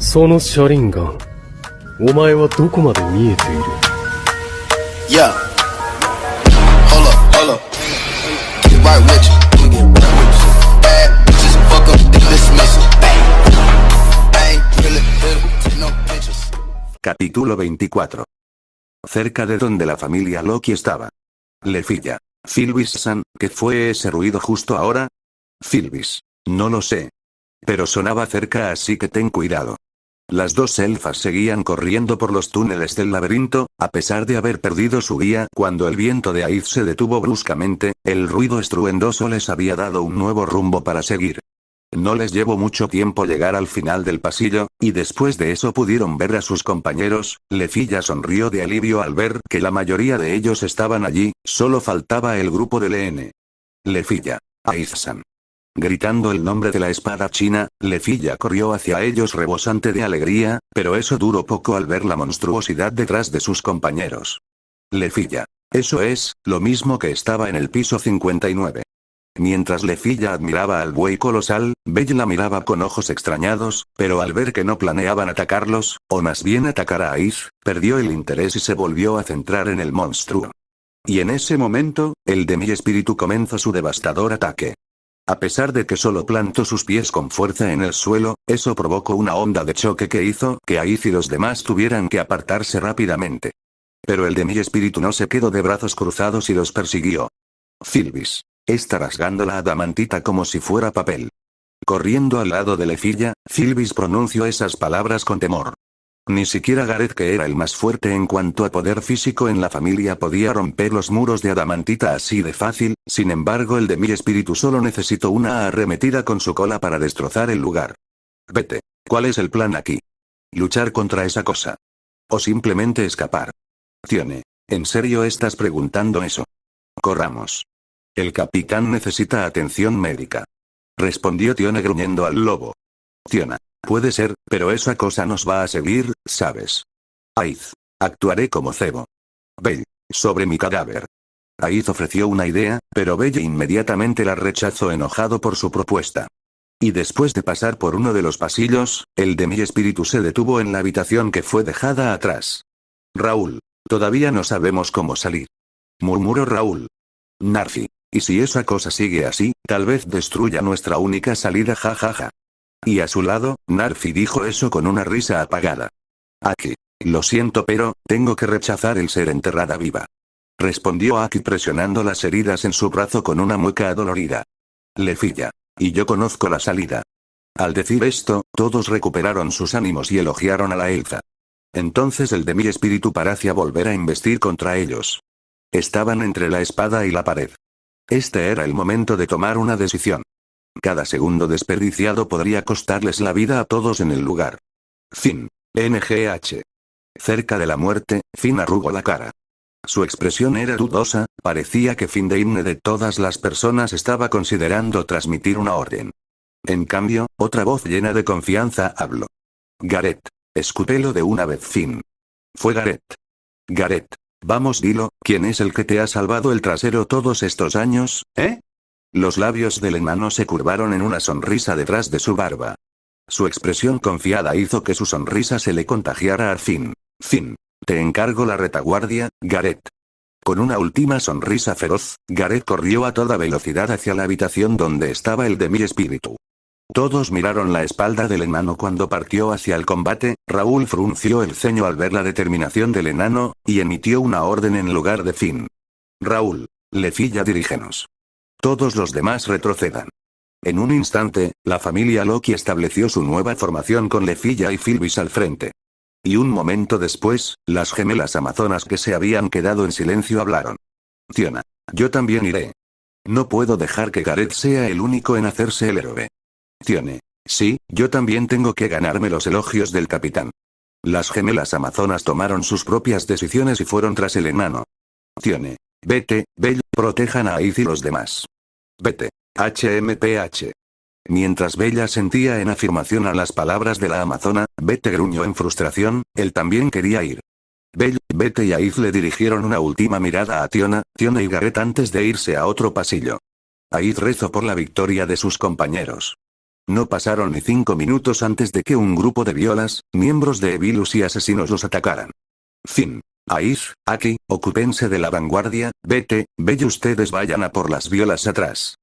その車輪ガン、お前はどこまで見えている？ Yeah. Hold up, hold up. Get right with you. Get right with you. Bad bitches fuck up the dismissal. I ain't really take no pictures. Capítulo 24. Cerca de donde la familia Loki estaba. Lefilla. Sylvis-san, ¿qué fue ese ruido justo ahora? Sylvis. No lo sé. Pero sonaba cerca, así que ten cuidado. Las dos elfas seguían corriendo por los túneles del laberinto, a pesar de haber perdido su guía. Cuando el viento de Aiz se detuvo bruscamente, el ruido estruendoso les había dado un nuevo rumbo para seguir. No les llevó mucho tiempo llegar al final del pasillo, y después de eso pudieron ver a sus compañeros. Lefilla sonrió de alivio al ver que la mayoría de ellos estaban allí, solo faltaba el grupo de Len. Lefilla. Aiz-san. Gritando el nombre de la espada china, Lefilla corrió hacia ellos rebosante de alegría, pero eso duró poco al ver la monstruosidad detrás de sus compañeros. Lefilla. Eso es, lo mismo que estaba en el piso 59. Mientras Lefilla admiraba al buey colosal, Belle la miraba con ojos extrañados, pero al ver que no planeaban atacarlos, o más bien atacar a Aiz, perdió el interés y se volvió a centrar en el monstruo. Y en ese momento, el de mi espíritu comenzó su devastador ataque. A pesar de que solo plantó sus pies con fuerza en el suelo, eso provocó una onda de choque que hizo que Aiz y los demás tuvieran que apartarse rápidamente. Pero el de mi espíritu no se quedó de brazos cruzados y los persiguió. Sylvis. Está rasgando la adamantita como si fuera papel. Corriendo al lado de Lefilla, Sylvis pronunció esas palabras con temor. Ni siquiera Gareth, que era el más fuerte en cuanto a poder físico en la familia, podía romper los muros de adamantita así de fácil. Sin embargo, el de mi espíritu solo necesitó una arremetida con su cola para destrozar el lugar. Vete. ¿Cuál es el plan aquí? ¿Luchar contra esa cosa? ¿O simplemente escapar? Tione. ¿En serio estás preguntando eso? Corramos. El capitán necesita atención médica. Respondió Tione gruñendo al lobo. Tiona. Puede ser, pero esa cosa nos va a seguir, ¿sabes? Aiz. Actuaré como cebo. Belle. Sobre mi cadáver. Aiz ofreció una idea, pero Belle inmediatamente la rechazó enojado por su propuesta. Y después de pasar por uno de los pasillos, el de mi espíritu se detuvo en la habitación que fue dejada atrás. Raúl. Todavía no sabemos cómo salir. Murmuró Raúl. Narfi. Y si esa cosa sigue así, tal vez destruya nuestra única salida, jajaja. Y a su lado, Narfi dijo eso con una risa apagada. Aki. Lo siento, pero tengo que rechazar el ser enterrada viva. Respondió Aki presionando las heridas en su brazo con una mueca adolorida. Lefilla. Y yo conozco la salida. Al decir esto, todos recuperaron sus ánimos y elogiaron a la elfa. Entonces el de mi espíritu parecía volver a investir contra ellos. Estaban entre la espada y la pared. Este era el momento de tomar una decisión. Cada segundo desperdiciado podría costarles la vida a todos en el lugar. Finn. NGH. Cerca de la muerte, Finn arrugó la cara. Su expresión era dudosa, parecía que Finn de todas las personas estaba considerando transmitir una orden. En cambio, otra voz llena de confianza habló. Gareth. Escúpelo de una vez, Finn. Fue Gareth. Gareth. Vamos, dilo, ¿quién es el que te ha salvado el trasero todos estos años, eh? Los labios del enano se curvaron en una sonrisa detrás de su barba. Su expresión confiada hizo que su sonrisa se le contagiara a Finn. Finn. Te encargo la retaguardia, Gareth. Con una última sonrisa feroz, Gareth corrió a toda velocidad hacia la habitación donde estaba el de mi espíritu. Todos miraron la espalda del enano cuando partió hacia el combate. Raúl frunció el ceño al ver la determinación del enano, y emitió una orden en lugar de Finn. Raúl. Lefilla, dirígenos. Todos los demás retrocedan. En un instante, la familia Loki estableció su nueva formación con Lefilla y Sylvis al frente. Y un momento después, las gemelas amazonas que se habían quedado en silencio hablaron. Tiona. Yo también iré. No puedo dejar que Gareth sea el único en hacerse el héroe. Tione. Sí, yo también tengo que ganarme los elogios del capitán. Las gemelas amazonas tomaron sus propias decisiones y fueron tras el enano. Tione. Vete, Belle, protejan a Aiz y los demás. Vete. HMPH. Mientras Bella sentía en afirmación a las palabras de la amazona, Vete gruñó en frustración, él también quería ir. Belle, Vete y Aiz le dirigieron una última mirada a Tiona y Gareth antes de irse a otro pasillo. Aiz rezó por la victoria de sus compañeros. No pasaron ni 5 minutos antes de que un grupo de violas, miembros de Evilus y asesinos los atacaran. Fin. Air, Aki, ocúpense de la vanguardia, vete, y ustedes vayan a por las violas atrás.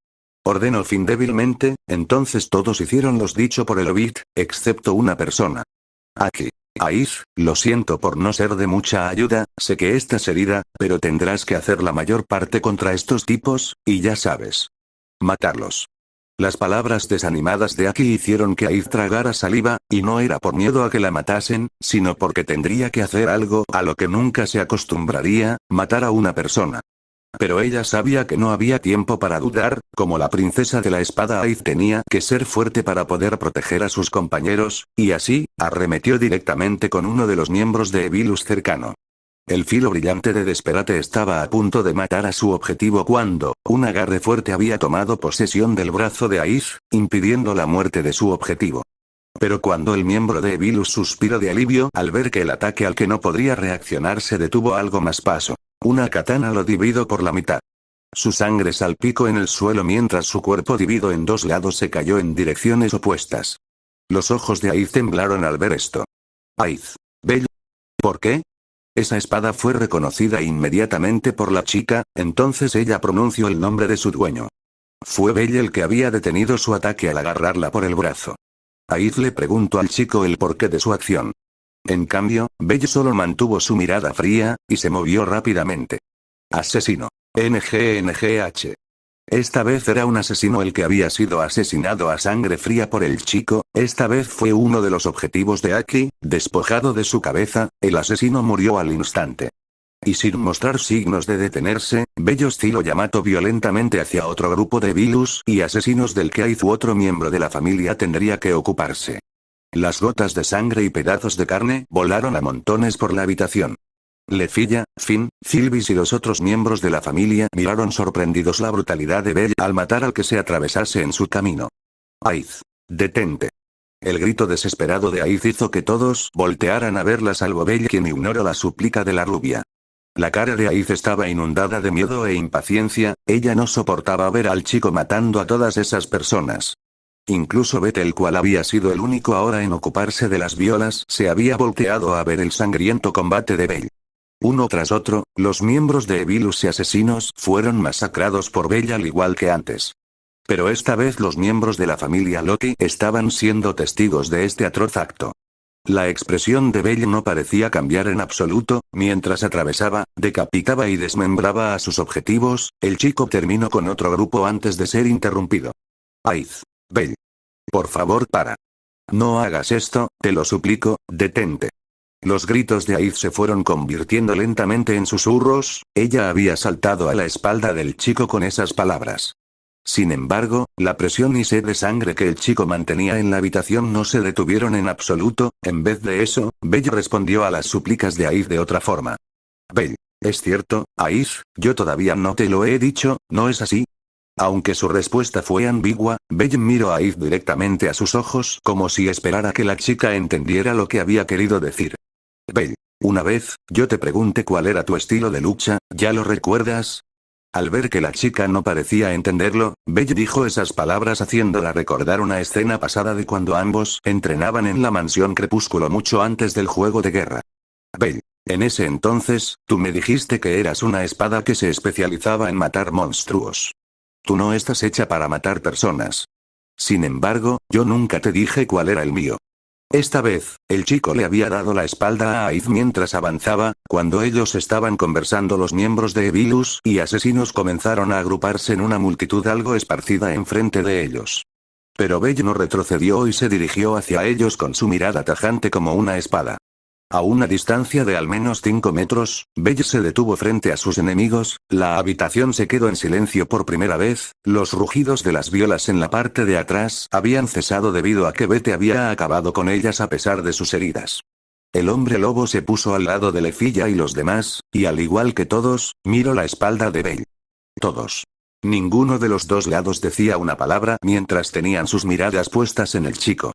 Ordenó Finn débilmente, entonces todos hicieron los dicho por el Hobbit, excepto una persona. Aki. Air, lo siento por no ser de mucha ayuda, sé que estás herida, pero tendrás que hacer la mayor parte contra estos tipos, y ya sabes. Matarlos. Las palabras desanimadas de Aki hicieron que Air tragara saliva, y no era por miedo a que la matasen, sino porque tendría que hacer algo a lo que nunca se acostumbraría, matar a una persona. Pero ella sabía que no había tiempo para dudar, como la princesa de la espada Air tenía que ser fuerte para poder proteger a sus compañeros, y así, arremetió directamente con uno de los miembros de Evilus cercano. El filo brillante de Desperate estaba a punto de matar a su objetivo cuando, un agarre fuerte había tomado posesión del brazo de Air, impidiendo la muerte de su objetivo. Pero cuando el miembro de Evilus suspiró de alivio al ver que el ataque al que no podría reaccionar se detuvo algo más paso. Una katana lo dividió por la mitad. Su sangre salpicó en el suelo mientras su cuerpo dividido en dos lados se cayó en direcciones opuestas. Los ojos de Air temblaron al ver esto. Air. Bell. ¿Por qué? Esa espada fue reconocida inmediatamente por la chica, entonces ella pronunció el nombre de su dueño. Fue Bell el que había detenido su ataque al agarrarla por el brazo. Air le preguntó al chico el porqué de su acción. En cambio, Bell solo mantuvo su mirada fría, y se movió rápidamente. Asesino. NGNGH. Esta vez era un asesino el que había sido asesinado a sangre fría por el chico, esta vez fue uno de los objetivos de Aki, despojado de su cabeza, el asesino murió al instante. Y sin mostrar signos de detenerse, Bell osciló Yamato violentamente hacia otro grupo de Evilus y asesinos del que Air u otro miembro de la familia tendría que ocuparse. Las gotas de sangre y pedazos de carne volaron a montones por la habitación. Lefilla, Finn, Sylvis y los otros miembros de la familia miraron sorprendidos la brutalidad de Bell al matar al que se atravesase en su camino. Air. Detente. El grito desesperado de Air hizo que todos voltearan a verla salvo Bell quien ignoró la súplica de la rubia. La cara de Air estaba inundada de miedo e impaciencia, ella no soportaba ver al chico matando a todas esas personas. Incluso Beth, el cual había sido el único ahora en ocuparse de las violas, se había volteado a ver el sangriento combate de Bell. Uno tras otro, los miembros de Evilus y asesinos fueron masacrados por Bell al igual que antes. Pero esta vez los miembros de la familia Loki estaban siendo testigos de este atroz acto. La expresión de Bell no parecía cambiar en absoluto, mientras atravesaba, decapitaba y desmembraba a sus objetivos, el chico terminó con otro grupo antes de ser interrumpido. Air. Bell. Por favor, para. No hagas esto, te lo suplico, detente. Los gritos de Air se fueron convirtiendo lentamente en susurros, ella había saltado a la espalda del chico con esas palabras. Sin embargo, la presión y sed de sangre que el chico mantenía en la habitación no se detuvieron en absoluto, en vez de eso, Bell respondió a las súplicas de Air de otra forma. Bell. Es cierto, Air, yo todavía no te lo he dicho, ¿no es así? Aunque su respuesta fue ambigua, Bell miró a Air directamente a sus ojos como si esperara que la chica entendiera lo que había querido decir. Bell. Una vez, yo te pregunté cuál era tu estilo de lucha, ¿ya lo recuerdas? Al ver que la chica no parecía entenderlo, Bell dijo esas palabras haciéndola recordar una escena pasada de cuando ambos entrenaban en la mansión Crepúsculo mucho antes del juego de guerra. Bell. En ese entonces, tú me dijiste que eras una espada que se especializaba en matar monstruos. Tú no estás hecha para matar personas. Sin embargo, yo nunca te dije cuál era el mío. Esta vez, el chico le había dado la espalda a Air mientras avanzaba, cuando ellos estaban conversando los miembros de Evilus y asesinos comenzaron a agruparse en una multitud algo esparcida enfrente de ellos. Pero Bell no retrocedió y se dirigió hacia ellos con su mirada tajante como una espada. A una distancia de al menos 5 metros, Bell se detuvo frente a sus enemigos, la habitación se quedó en silencio por primera vez, los rugidos de las violas en la parte de atrás habían cesado debido a que Beth había acabado con ellas a pesar de sus heridas. El hombre lobo se puso al lado de Lefilla y los demás, y al igual que todos, miró la espalda de Bell. Todos. Ninguno de los dos lados decía una palabra mientras tenían sus miradas puestas en el chico.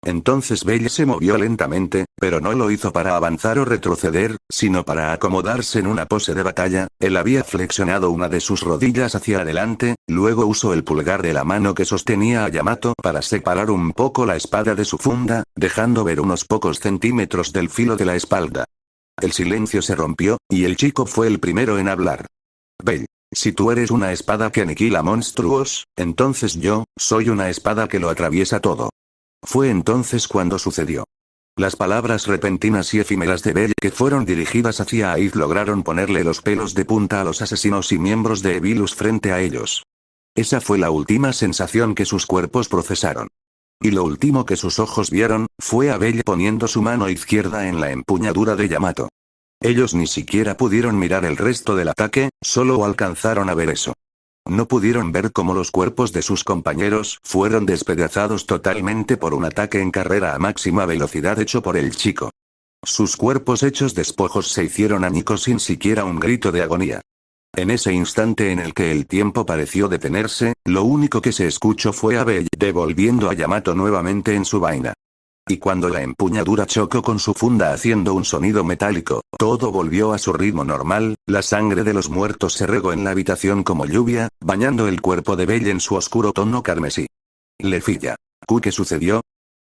Entonces Belle se movió lentamente, pero no lo hizo para avanzar o retroceder, sino para acomodarse en una pose de batalla. Él había flexionado una de sus rodillas hacia adelante, luego usó el pulgar de la mano que sostenía a Yamato para separar un poco la espada de su funda, dejando ver unos pocos centímetros del filo de la espalda. El silencio se rompió, y el chico fue el primero en hablar. Belle, si tú eres una espada que aniquila monstruos, entonces yo, soy una espada que lo atraviesa todo. Fue entonces cuando sucedió. Las palabras repentinas y efímeras de Belle que fueron dirigidas hacia Aiz lograron ponerle los pelos de punta a los asesinos y miembros de Evilus frente a ellos. Esa fue la última sensación que sus cuerpos procesaron. Y lo último que sus ojos vieron, fue a Belle poniendo su mano izquierda en la empuñadura de Yamato. Ellos ni siquiera pudieron mirar el resto del ataque, solo alcanzaron a ver eso. No pudieron ver cómo los cuerpos de sus compañeros fueron despedazados totalmente por un ataque en carrera a máxima velocidad hecho por el chico. Sus cuerpos hechos despojos se hicieron añicos sin siquiera un grito de agonía. En ese instante en el que el tiempo pareció detenerse, lo único que se escuchó fue a Belle devolviendo a Yamato nuevamente en su vaina. Y cuando la empuñadura chocó con su funda haciendo un sonido metálico, todo volvió a su ritmo normal, la sangre de los muertos se regó en la habitación como lluvia, bañando el cuerpo de Belle en su oscuro tono carmesí. Lefilla. ¿Qué sucedió?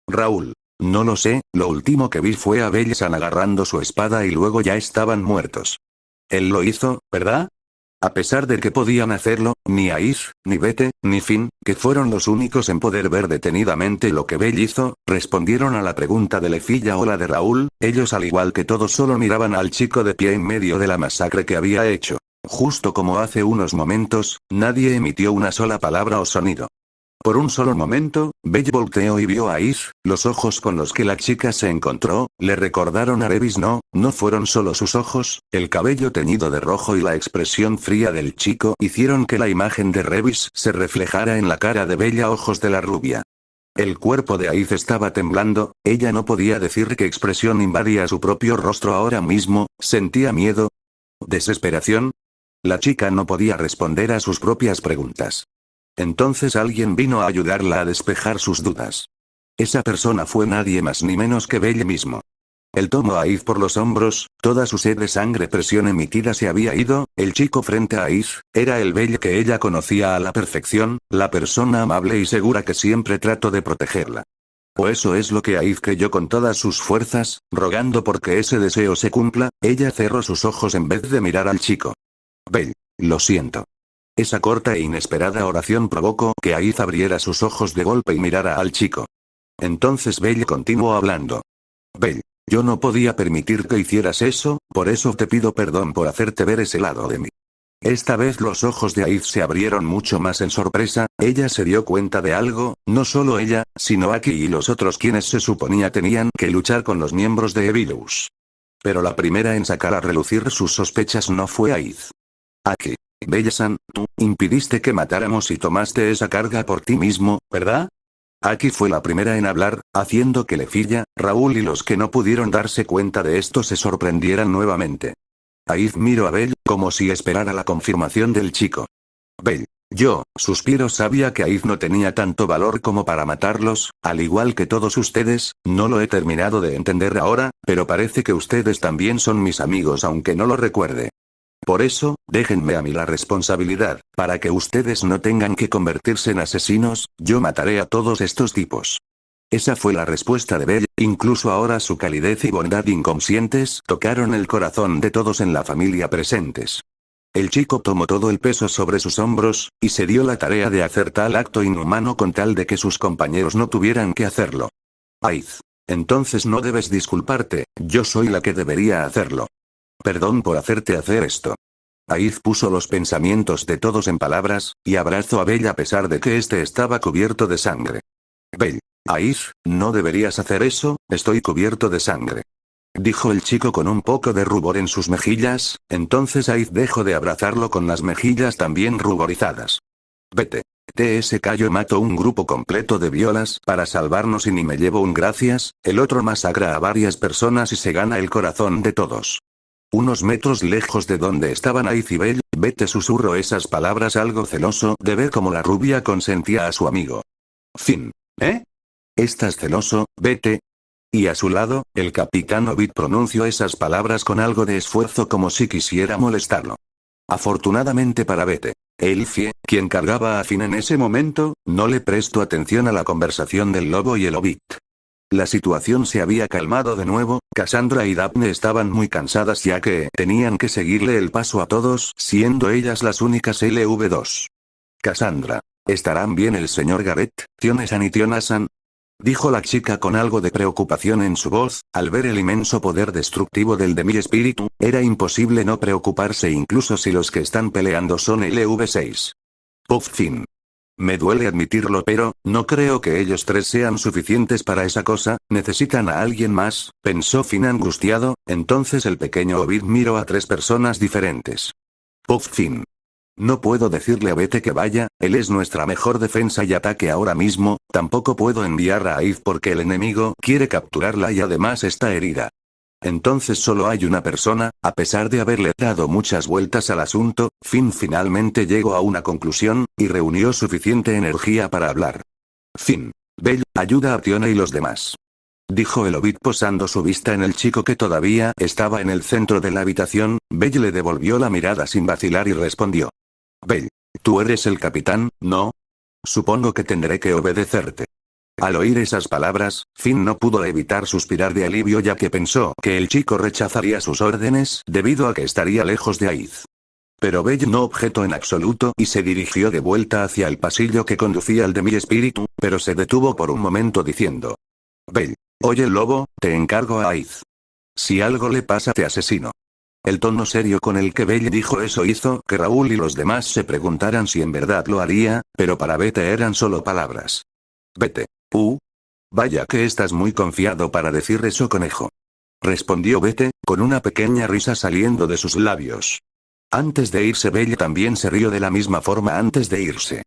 Raúl. No lo sé, lo último que vi fue a Belle-san agarrando su espada y luego ya estaban muertos. Él lo hizo, ¿verdad? A pesar de que podían hacerlo, ni Aiz, ni Bete, ni Finn, que fueron los únicos en poder ver detenidamente lo que Belle hizo, respondieron a la pregunta de Lefilla o la de Raúl. Ellos al igual que todos solo miraban al chico de pie en medio de la masacre que había hecho. Justo como hace unos momentos, nadie emitió una sola palabra o sonido. Por un solo momento, Belle volteó y vio a Aiz. Los ojos con los que la chica se encontró, le recordaron a Revis. No fueron solo sus ojos, el cabello teñido de rojo y la expresión fría del chico hicieron que la imagen de Revis se reflejara en la cara de Belle a ojos de la rubia. El cuerpo de Aiz estaba temblando, ella no podía decir qué expresión invadía su propio rostro ahora mismo. ¿Sentía miedo? ¿Desesperación? La chica no podía responder a sus propias preguntas. Entonces alguien vino a ayudarla a despejar sus dudas. Esa persona fue nadie más ni menos que Belle mismo. Él tomó a Aiz por los hombros, toda su sed de sangre presión emitida se había ido. El chico frente a Aiz, era el Belle que ella conocía a la perfección, la persona amable y segura que siempre trató de protegerla. O eso es lo que Aiz creyó con todas sus fuerzas, rogando porque ese deseo se cumpla. Ella cerró sus ojos en vez de mirar al chico. Belle, lo siento. Esa corta e inesperada oración provocó que Aiz abriera sus ojos de golpe y mirara al chico. Entonces Belle continuó hablando. Belle, yo no podía permitir que hicieras eso, por eso te pido perdón por hacerte ver ese lado de mí. Esta vez los ojos de Aiz se abrieron mucho más en sorpresa. Ella se dio cuenta de algo, no solo ella, sino Aki y los otros quienes se suponía tenían que luchar con los miembros de Evilus. Pero la primera en sacar a relucir sus sospechas no fue Aiz. Aki. Belle-san, tú impidiste que matáramos y tomaste esa carga por ti mismo, ¿verdad? Aki fue la primera en hablar, haciendo que Lefilla, Raúl y los que no pudieron darse cuenta de esto se sorprendieran nuevamente. Aiz miró a Belle, como si esperara la confirmación del chico. Belle, suspiro, sabía que Aiz no tenía tanto valor como para matarlos, al igual que todos ustedes. No lo he terminado de entender ahora, pero parece que ustedes también son mis amigos aunque no lo recuerde. Por eso, déjenme a mí la responsabilidad, para que ustedes no tengan que convertirse en asesinos. Yo mataré a todos estos tipos. Esa fue la respuesta de Belle, incluso ahora su calidez y bondad inconscientes tocaron el corazón de todos en la familia presentes. El chico tomó todo el peso sobre sus hombros, y se dio la tarea de hacer tal acto inhumano con tal de que sus compañeros no tuvieran que hacerlo. Aiz. Entonces no debes disculparte, yo soy la que debería hacerlo. Perdón por hacerte hacer esto. Aiz puso los pensamientos de todos en palabras, y abrazó a Belle a pesar de que este estaba cubierto de sangre. Belle. Aiz, no deberías hacer eso, estoy cubierto de sangre. Dijo el chico con un poco de rubor en sus mejillas. Entonces Aiz dejó de abrazarlo con las mejillas también ruborizadas. Vete. TSK yo mato un grupo completo de violas para salvarnos y ni me llevo un gracias. El otro masacra a varias personas y se gana el corazón de todos. Unos metros lejos de donde estaban Aiz y Belle, Bete susurró esas palabras algo celoso de ver cómo la rubia consentía a su amigo. Fin. ¿Eh? ¿Estás celoso, vete? Y a su lado, el capitán Ovid pronunció esas palabras con algo de esfuerzo como si quisiera molestarlo. Afortunadamente para Vete, Elfie, quien cargaba a Finn en ese momento, no le prestó atención a la conversación del lobo y el Ovid. La situación se había calmado de nuevo, Cassandra y Daphne estaban muy cansadas ya que tenían que seguirle el paso a todos, siendo ellas las únicas LV2. Cassandra. ¿Estarán bien el señor Garrett, Tion-san y Tiona-san? Dijo la chica con algo de preocupación en su voz, al ver el inmenso poder destructivo del demi-espíritu, era imposible no preocuparse incluso si los que están peleando son LV6. Puff Finn. Me duele admitirlo pero, no creo que ellos tres sean suficientes para esa cosa, necesitan a alguien más, pensó Finn angustiado, entonces el pequeño Ovid miró a tres personas diferentes. Puff Finn. No puedo decirle a Vete que vaya, él es nuestra mejor defensa y ataque ahora mismo, tampoco puedo enviar a Aid porque el enemigo quiere capturarla y además está herida. Entonces solo hay una persona, a pesar de haberle dado muchas vueltas al asunto, Finn finalmente llegó a una conclusión, y reunió suficiente energía para hablar. Finn. Bell, ayuda a Tiona y los demás. Dijo el Ovid posando su vista en el chico que todavía estaba en el centro de la habitación. Bell le devolvió la mirada sin vacilar y respondió. Bell. Tú eres el capitán, ¿no? Supongo que tendré que obedecerte. Al oír esas palabras, Finn no pudo evitar suspirar de alivio ya que pensó que el chico rechazaría sus órdenes debido a que estaría lejos de Aid. Pero Bell no objetó en absoluto y se dirigió de vuelta hacia el pasillo que conducía al demi-espíritu, pero se detuvo por un momento diciendo. Bell. Oye lobo, te encargo a Aid. Si algo le pasa te asesino. El tono serio con el que Bell dijo eso hizo que Raúl y los demás se preguntaran si en verdad lo haría, pero para Vete eran solo palabras. Vete. Vaya que estás muy confiado para decir eso, conejo. Respondió Vete, con una pequeña risa saliendo de sus labios. Antes de irse Bell también se rió de la misma forma antes de irse.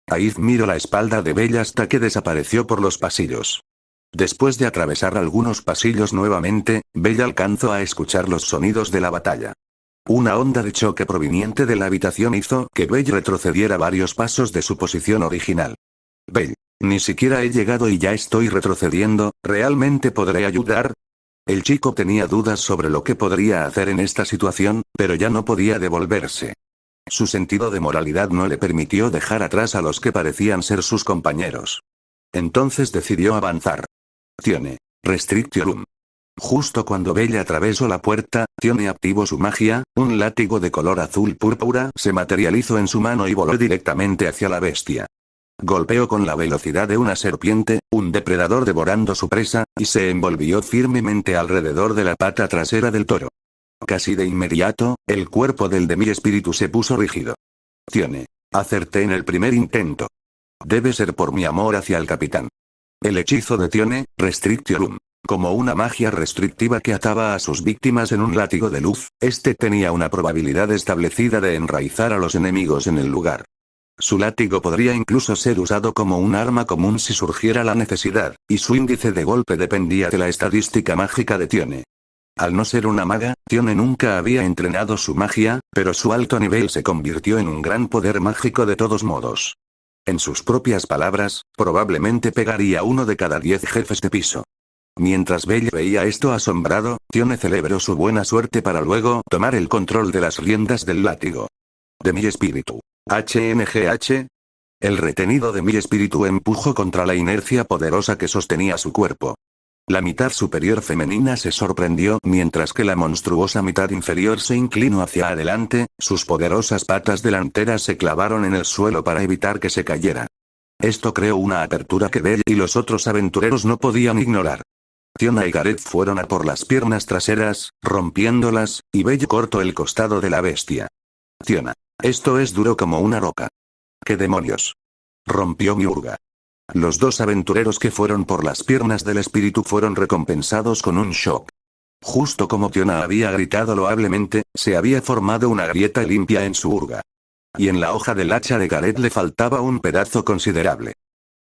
Aid miró la espalda de Bell hasta que desapareció por los pasillos. Después de atravesar algunos pasillos nuevamente, Bell alcanzó a escuchar los sonidos de la batalla. Una onda de choque proveniente de la habitación hizo que Bell retrocediera varios pasos de su posición original. Bell. Ni siquiera he llegado y ya estoy retrocediendo, ¿realmente podré ayudar? El chico tenía dudas sobre lo que podría hacer en esta situación, pero ya no podía devolverse. Su sentido de moralidad no le permitió dejar atrás a los que parecían ser sus compañeros. Entonces decidió avanzar. Tione. Restriction. Justo cuando Bella atravesó la puerta, Tione activó su magia, un látigo de color azul púrpura se materializó en su mano y voló directamente hacia la bestia. Golpeó con la velocidad de una serpiente, un depredador devorando su presa, y se envolvió firmemente alrededor de la pata trasera del toro. Casi de inmediato, el cuerpo del demi-espíritu se puso rígido. Tione. Acerté en el primer intento. Debe ser por mi amor hacia el capitán. El hechizo de Tione, Restriction. Como una magia restrictiva que ataba a sus víctimas en un látigo de luz, este tenía una probabilidad establecida de enraizar a los enemigos en el lugar. Su látigo podría incluso ser usado como un arma común si surgiera la necesidad, y su índice de golpe dependía de la estadística mágica de Tione. Al no ser una maga, Tione nunca había entrenado su magia, pero su alto nivel se convirtió en un gran poder mágico de todos modos. En sus propias palabras, probablemente pegaría uno de cada 10 jefes de piso. Mientras Bell veía esto asombrado, Tione celebró su buena suerte para luego tomar el control de las riendas del látigo. De mi espíritu. HNGH. El retenido de mi espíritu empujó contra la inercia poderosa que sostenía su cuerpo. La mitad superior femenina se sorprendió mientras que la monstruosa mitad inferior se inclinó hacia adelante, sus poderosas patas delanteras se clavaron en el suelo para evitar que se cayera. Esto creó una apertura que Bell y los otros aventureros no podían ignorar. Tiona y Gareth fueron a por las piernas traseras, rompiéndolas, y Bell cortó el costado de la bestia. Tiona. Esto es duro como una roca. ¿Qué demonios? Rompió Miurga. Los dos aventureros que fueron por las piernas del espíritu fueron recompensados con un shock. Justo como Tiona había gritado loablemente, se había formado una grieta limpia en su urga. Y en la hoja del hacha de Gareth le faltaba un pedazo considerable.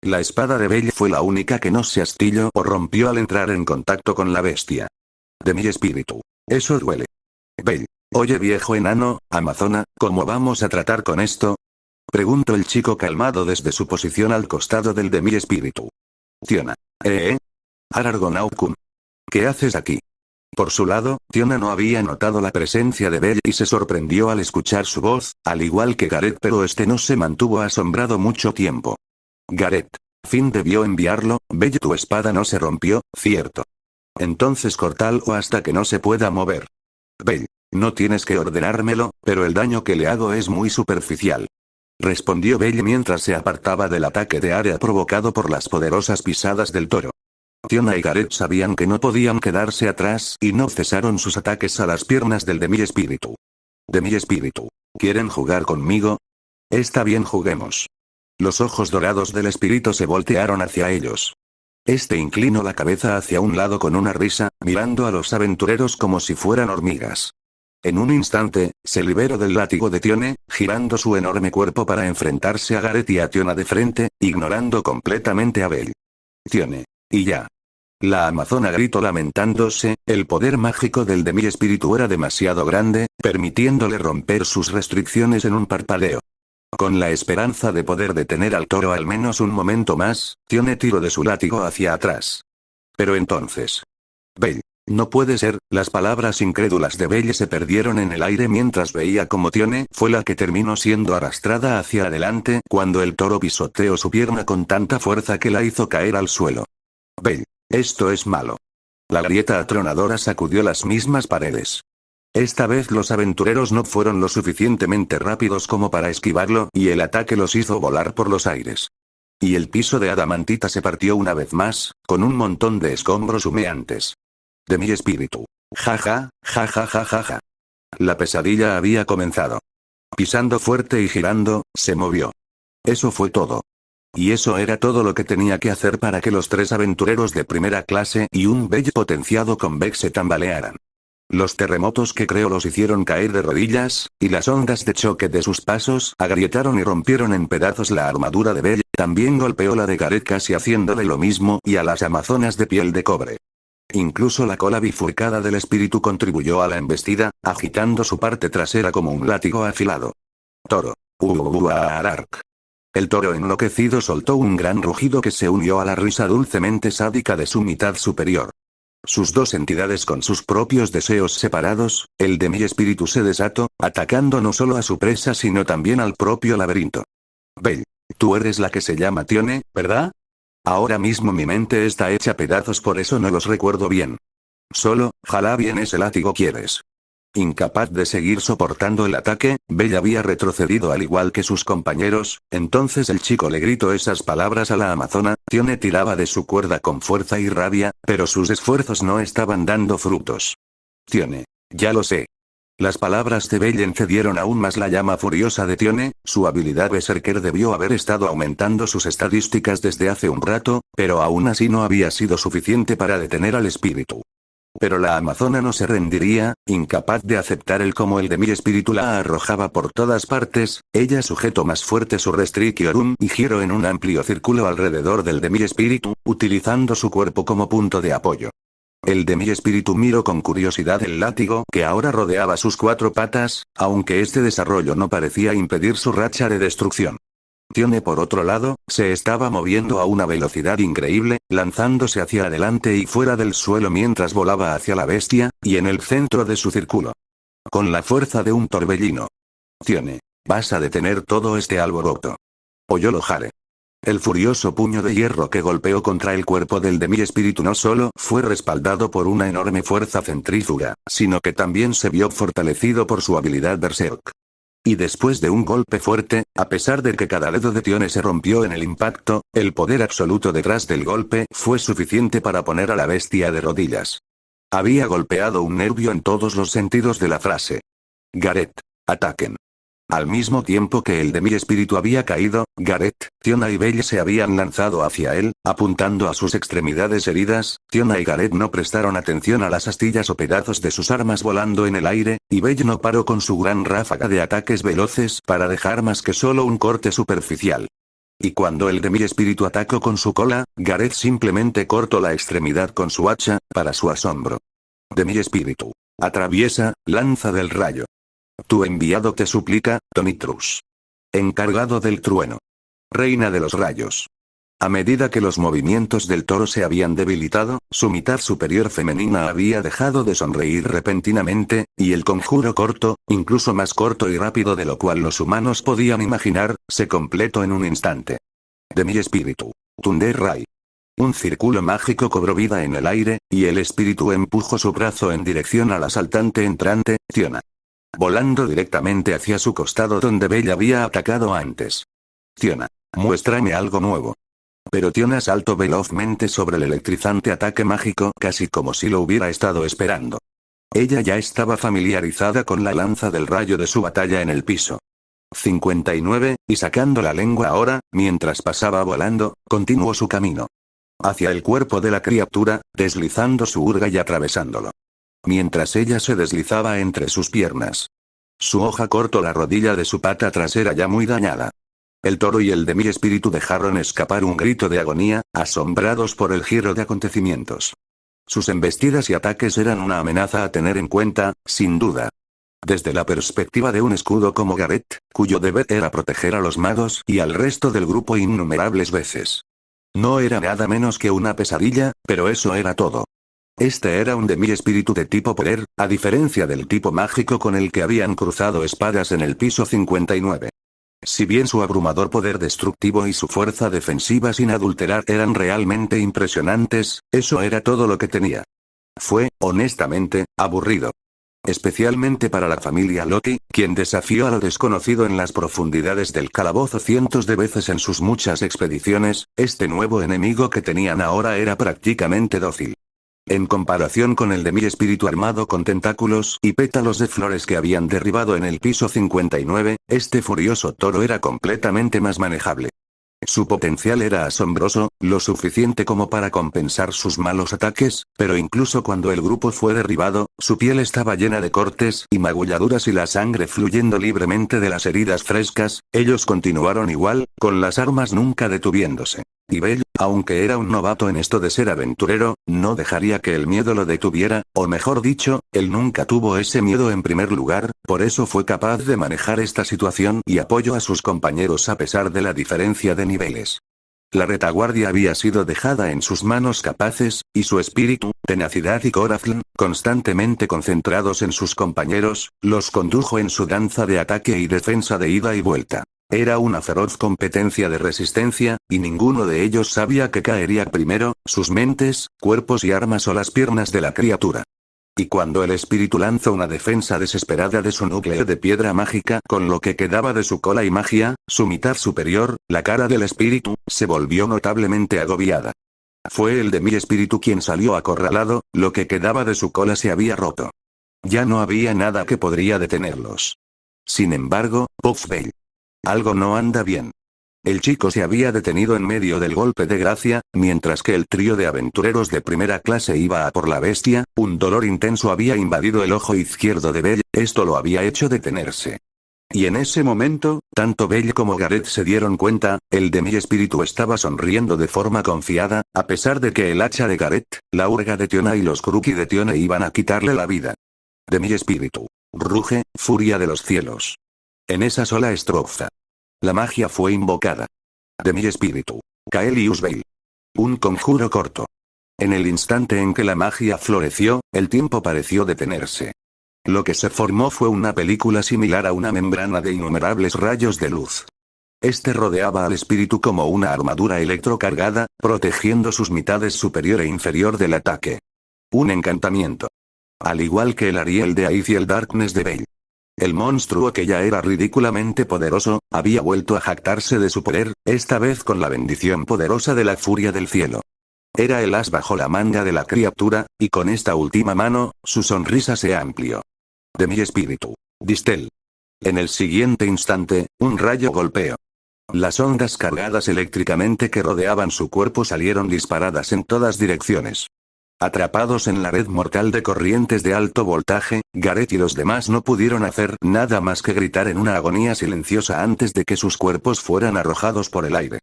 La espada de Bell fue la única que no se astilló o rompió al entrar en contacto con la bestia. De mi espíritu. Eso duele. Bell. Oye viejo enano, amazona, ¿cómo vamos a tratar con esto? Preguntó el chico calmado desde su posición al costado del de mi espíritu. Tiona. Arargonauts-kun. ¿Qué haces aquí? Por su lado, Tiona no había notado la presencia de Belle y se sorprendió al escuchar su voz, al igual que Gareth, pero este no se mantuvo asombrado mucho tiempo. Gareth. Finn debió enviarlo. Belle, tu espada no se rompió, ¿cierto? Entonces cortalo hasta que no se pueda mover. Belle. No tienes que ordenármelo, pero el daño que le hago es muy superficial. Respondió Belle mientras se apartaba del ataque de área provocado por las poderosas pisadas del toro. Tiona y Gareth sabían que no podían quedarse atrás y no cesaron sus ataques a las piernas del Demi-Espíritu. Demi-Espíritu. ¿Quieren jugar conmigo? Está bien, juguemos. Los ojos dorados del espíritu se voltearon hacia ellos. Este inclinó la cabeza hacia un lado con una risa, mirando a los aventureros como si fueran hormigas. En un instante, se liberó del látigo de Tione, girando su enorme cuerpo para enfrentarse a Gareth y a Tiona de frente, ignorando completamente a Belle. Tione. Y ya. La amazona gritó lamentándose, el poder mágico del Demi-Espíritu era demasiado grande, permitiéndole romper sus restricciones en un parpadeo. Con la esperanza de poder detener al toro al menos un momento más, Tione tiró de su látigo hacia atrás. Pero entonces. Belle. No puede ser, las palabras incrédulas de Belle se perdieron en el aire mientras veía como Tione fue la que terminó siendo arrastrada hacia adelante cuando el toro pisoteó su pierna con tanta fuerza que la hizo caer al suelo. Belle. Esto es malo. La grieta atronadora sacudió las mismas paredes. Esta vez los aventureros no fueron lo suficientemente rápidos como para esquivarlo y el ataque los hizo volar por los aires. Y el piso de adamantita se partió una vez más, con un montón de escombros humeantes. Demi-Espíritu. Jaja, jajajajaja. La pesadilla había comenzado. Pisando fuerte y girando, se movió. Eso fue todo. Y eso era todo lo que tenía que hacer para que los tres aventureros de primera clase y un Belle potenciado con Vex se tambalearan. Los terremotos que creó los hicieron caer de rodillas, y las ondas de choque de sus pasos agrietaron y rompieron en pedazos la armadura de Belle, también golpeó la de Gareth casi haciéndole lo mismo y a las amazonas de piel de cobre. Incluso la cola bifurcada del espíritu contribuyó a la embestida, agitando su parte trasera como un látigo afilado. Toro. Arark. El toro enloquecido soltó un gran rugido que se unió a la risa dulcemente sádica de su mitad superior. Sus dos entidades con sus propios deseos separados, el Demi-Espíritu se desató, atacando no solo a su presa sino también al propio laberinto. Belle. Tú eres la que se llama Tione, ¿verdad? Ahora mismo mi mente está hecha pedazos, por eso no los recuerdo bien. Solo, jala bien ese látigo, ¿quieres? Incapaz de seguir soportando el ataque, Belle había retrocedido al igual que sus compañeros, entonces el chico le gritó esas palabras a la amazona. Tione tiraba de su cuerda con fuerza y rabia, pero sus esfuerzos no estaban dando frutos. Tione. Ya lo sé. Las palabras de Belle encendieron aún más la llama furiosa de Tione. Su habilidad berserker debió haber estado aumentando sus estadísticas desde hace un rato, pero aún así no había sido suficiente para detener al espíritu. Pero la amazona no se rendiría, incapaz de aceptar el cómo el Demi-Espíritu la arrojaba por todas partes. Ella sujetó más fuerte su Restriciorum y giró en un amplio círculo alrededor del Demi-Espíritu, utilizando su cuerpo como punto de apoyo. El Demi-Espíritu miró con curiosidad el látigo que ahora rodeaba sus cuatro patas, aunque este desarrollo no parecía impedir su racha de destrucción. Tione, por otro lado, se estaba moviendo a una velocidad increíble, lanzándose hacia adelante y fuera del suelo mientras volaba hacia la bestia, y en el centro de su círculo. Con la fuerza de un torbellino. Tione. Vas a detener todo este alboroto. O yo lo haré. El furioso puño de hierro que golpeó contra el cuerpo del Demi-Espíritu no solo fue respaldado por una enorme fuerza centrífuga, sino que también se vio fortalecido por su habilidad berserk. Y después de un golpe fuerte, a pesar de que cada dedo de Tione se rompió en el impacto, el poder absoluto detrás del golpe fue suficiente para poner a la bestia de rodillas. Había golpeado un nervio en todos los sentidos de la frase. Gareth. Ataquen. Al mismo tiempo que el Demi-Espíritu había caído, Gareth, Tiona y Belle se habían lanzado hacia él, apuntando a sus extremidades heridas. Tiona y Gareth no prestaron atención a las astillas o pedazos de sus armas volando en el aire, y Belle no paró con su gran ráfaga de ataques veloces para dejar más que solo un corte superficial. Y cuando el Demi-Espíritu atacó con su cola, Gareth simplemente cortó la extremidad con su hacha, para su asombro. Demi-Espíritu. Atraviesa, lanza del rayo. Tu enviado te suplica, Tonitrus. Encargado del trueno. Reina de los rayos. A medida que los movimientos del toro se habían debilitado, su mitad superior femenina había dejado de sonreír repentinamente, y el conjuro corto, incluso más corto y rápido de lo cual los humanos podían imaginar, se completó en un instante. De mi espíritu. Thunder Ray. Un círculo mágico cobró vida en el aire, y el espíritu empujó su brazo en dirección al asaltante entrante, Tiona. Volando directamente hacia su costado donde Belle había atacado antes. Tiona, muéstrame algo nuevo. Pero Tiona saltó velozmente sobre el electrizante ataque mágico casi como si lo hubiera estado esperando. Ella ya estaba familiarizada con la lanza del rayo de su batalla en el piso. 59, y sacando la lengua ahora, mientras pasaba volando, continuó su camino. Hacia el cuerpo de la criatura, deslizando su urga y atravesándolo. Mientras ella se deslizaba entre sus piernas. Su hoja cortó la rodilla de su pata trasera ya muy dañada. El toro y el de mi espíritu dejaron escapar un grito de agonía, asombrados por el giro de acontecimientos. Sus embestidas y ataques eran una amenaza a tener en cuenta, sin duda. Desde la perspectiva de un escudo como Gareth, cuyo deber era proteger a los magos y al resto del grupo innumerables veces. No era nada menos que una pesadilla, pero eso era todo. Este era un de mi espíritu de tipo poder, a diferencia del tipo mágico con el que habían cruzado espadas en el piso 59. Si bien su abrumador poder destructivo y su fuerza defensiva sin adulterar eran realmente impresionantes, eso era todo lo que tenía. Fue, honestamente, aburrido. Especialmente para la familia Loki, quien desafió a lo desconocido en las profundidades del calabozo cientos de veces en sus muchas expediciones, este nuevo enemigo que tenían ahora era prácticamente dócil. En comparación con el de mi espíritu armado con tentáculos y pétalos de flores que habían derribado en el piso 59, este furioso toro era completamente más manejable. Su potencial era asombroso, lo suficiente como para compensar sus malos ataques, pero incluso cuando el grupo fue derribado, su piel estaba llena de cortes y magulladuras y la sangre fluyendo libremente de las heridas frescas, ellos continuaron igual, con las armas nunca detuviéndose. Y Belle, aunque era un novato en esto de ser aventurero, no dejaría que el miedo lo detuviera, o mejor dicho, él nunca tuvo ese miedo en primer lugar, por eso fue capaz de manejar esta situación y apoyó a sus compañeros a pesar de la diferencia de niveles. La retaguardia había sido dejada en sus manos capaces, y su espíritu, tenacidad y corazón, constantemente concentrados en sus compañeros, los condujo en su danza de ataque y defensa de ida y vuelta. Era una feroz competencia de resistencia, y ninguno de ellos sabía qué caería primero, sus mentes, cuerpos y armas o las piernas de la criatura. Y cuando el espíritu lanzó una defensa desesperada de su núcleo de piedra mágica con lo que quedaba de su cola y magia, su mitad superior, la cara del espíritu, se volvió notablemente agobiada. Fue el de mi espíritu quien salió acorralado, lo que quedaba de su cola se había roto. Ya no había nada que podría detenerlos. Sin embargo, Puff Bell. Algo no anda bien. El chico se había detenido en medio del golpe de gracia, mientras que el trío de aventureros de primera clase iba a por la bestia, un dolor intenso había invadido el ojo izquierdo de Belle, esto lo había hecho detenerse. Y en ese momento, tanto Belle como Gareth se dieron cuenta, el de mi espíritu estaba sonriendo de forma confiada, a pesar de que el hacha de Gareth, la urga de Tiona y los Kruki de Tiona iban a quitarle la vida. De mi espíritu. Ruge, furia de los cielos. En esa sola estrofa. La magia fue invocada. De mi espíritu. Kaelius Bale. Un conjuro corto. En el instante en que la magia floreció, el tiempo pareció detenerse. Lo que se formó fue una película similar a una membrana de innumerables rayos de luz. Este rodeaba al espíritu como una armadura electrocargada, protegiendo sus mitades superior e inferior del ataque. Un encantamiento. Al igual que el Ariel de Aether y el Darkness de Bale. El monstruo que ya era ridículamente poderoso, había vuelto a jactarse de su poder, esta vez con la bendición poderosa de la furia del cielo. Era el as bajo la manga de la criatura, y con esta última mano, su sonrisa se amplió. De mi espíritu. Distel. En el siguiente instante, un rayo golpeó. Las ondas cargadas eléctricamente que rodeaban su cuerpo salieron disparadas en todas direcciones. Atrapados en la red mortal de corrientes de alto voltaje, Gareth y los demás no pudieron hacer nada más que gritar en una agonía silenciosa antes de que sus cuerpos fueran arrojados por el aire.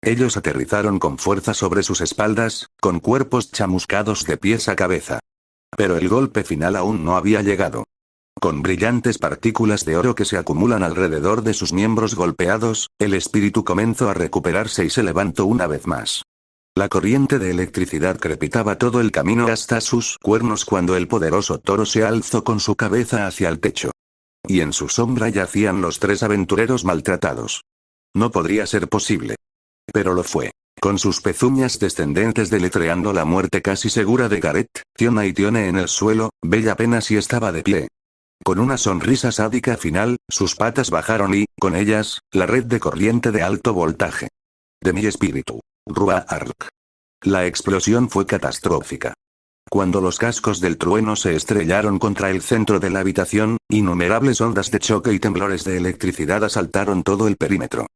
Ellos aterrizaron con fuerza sobre sus espaldas, con cuerpos chamuscados de pies a cabeza. Pero el golpe final aún no había llegado. Con brillantes partículas de oro que se acumulan alrededor de sus miembros golpeados, el espíritu comenzó a recuperarse y se levantó una vez más. La corriente de electricidad crepitaba todo el camino hasta sus cuernos cuando el poderoso toro se alzó con su cabeza hacia el techo. Y en su sombra yacían los 3 aventureros maltratados. No podría ser posible. Pero lo fue. Con sus pezuñas descendentes deletreando la muerte casi segura de Gareth, Tiona y Tione en el suelo, Belle apenas si estaba de pie. Con una sonrisa sádica final, sus patas bajaron y, con ellas, la red de corriente de alto voltaje. De mi espíritu. Ruark. La explosión fue catastrófica. Cuando los cascos del trueno se estrellaron contra el centro de la habitación, innumerables ondas de choque y temblores de electricidad asaltaron todo el perímetro.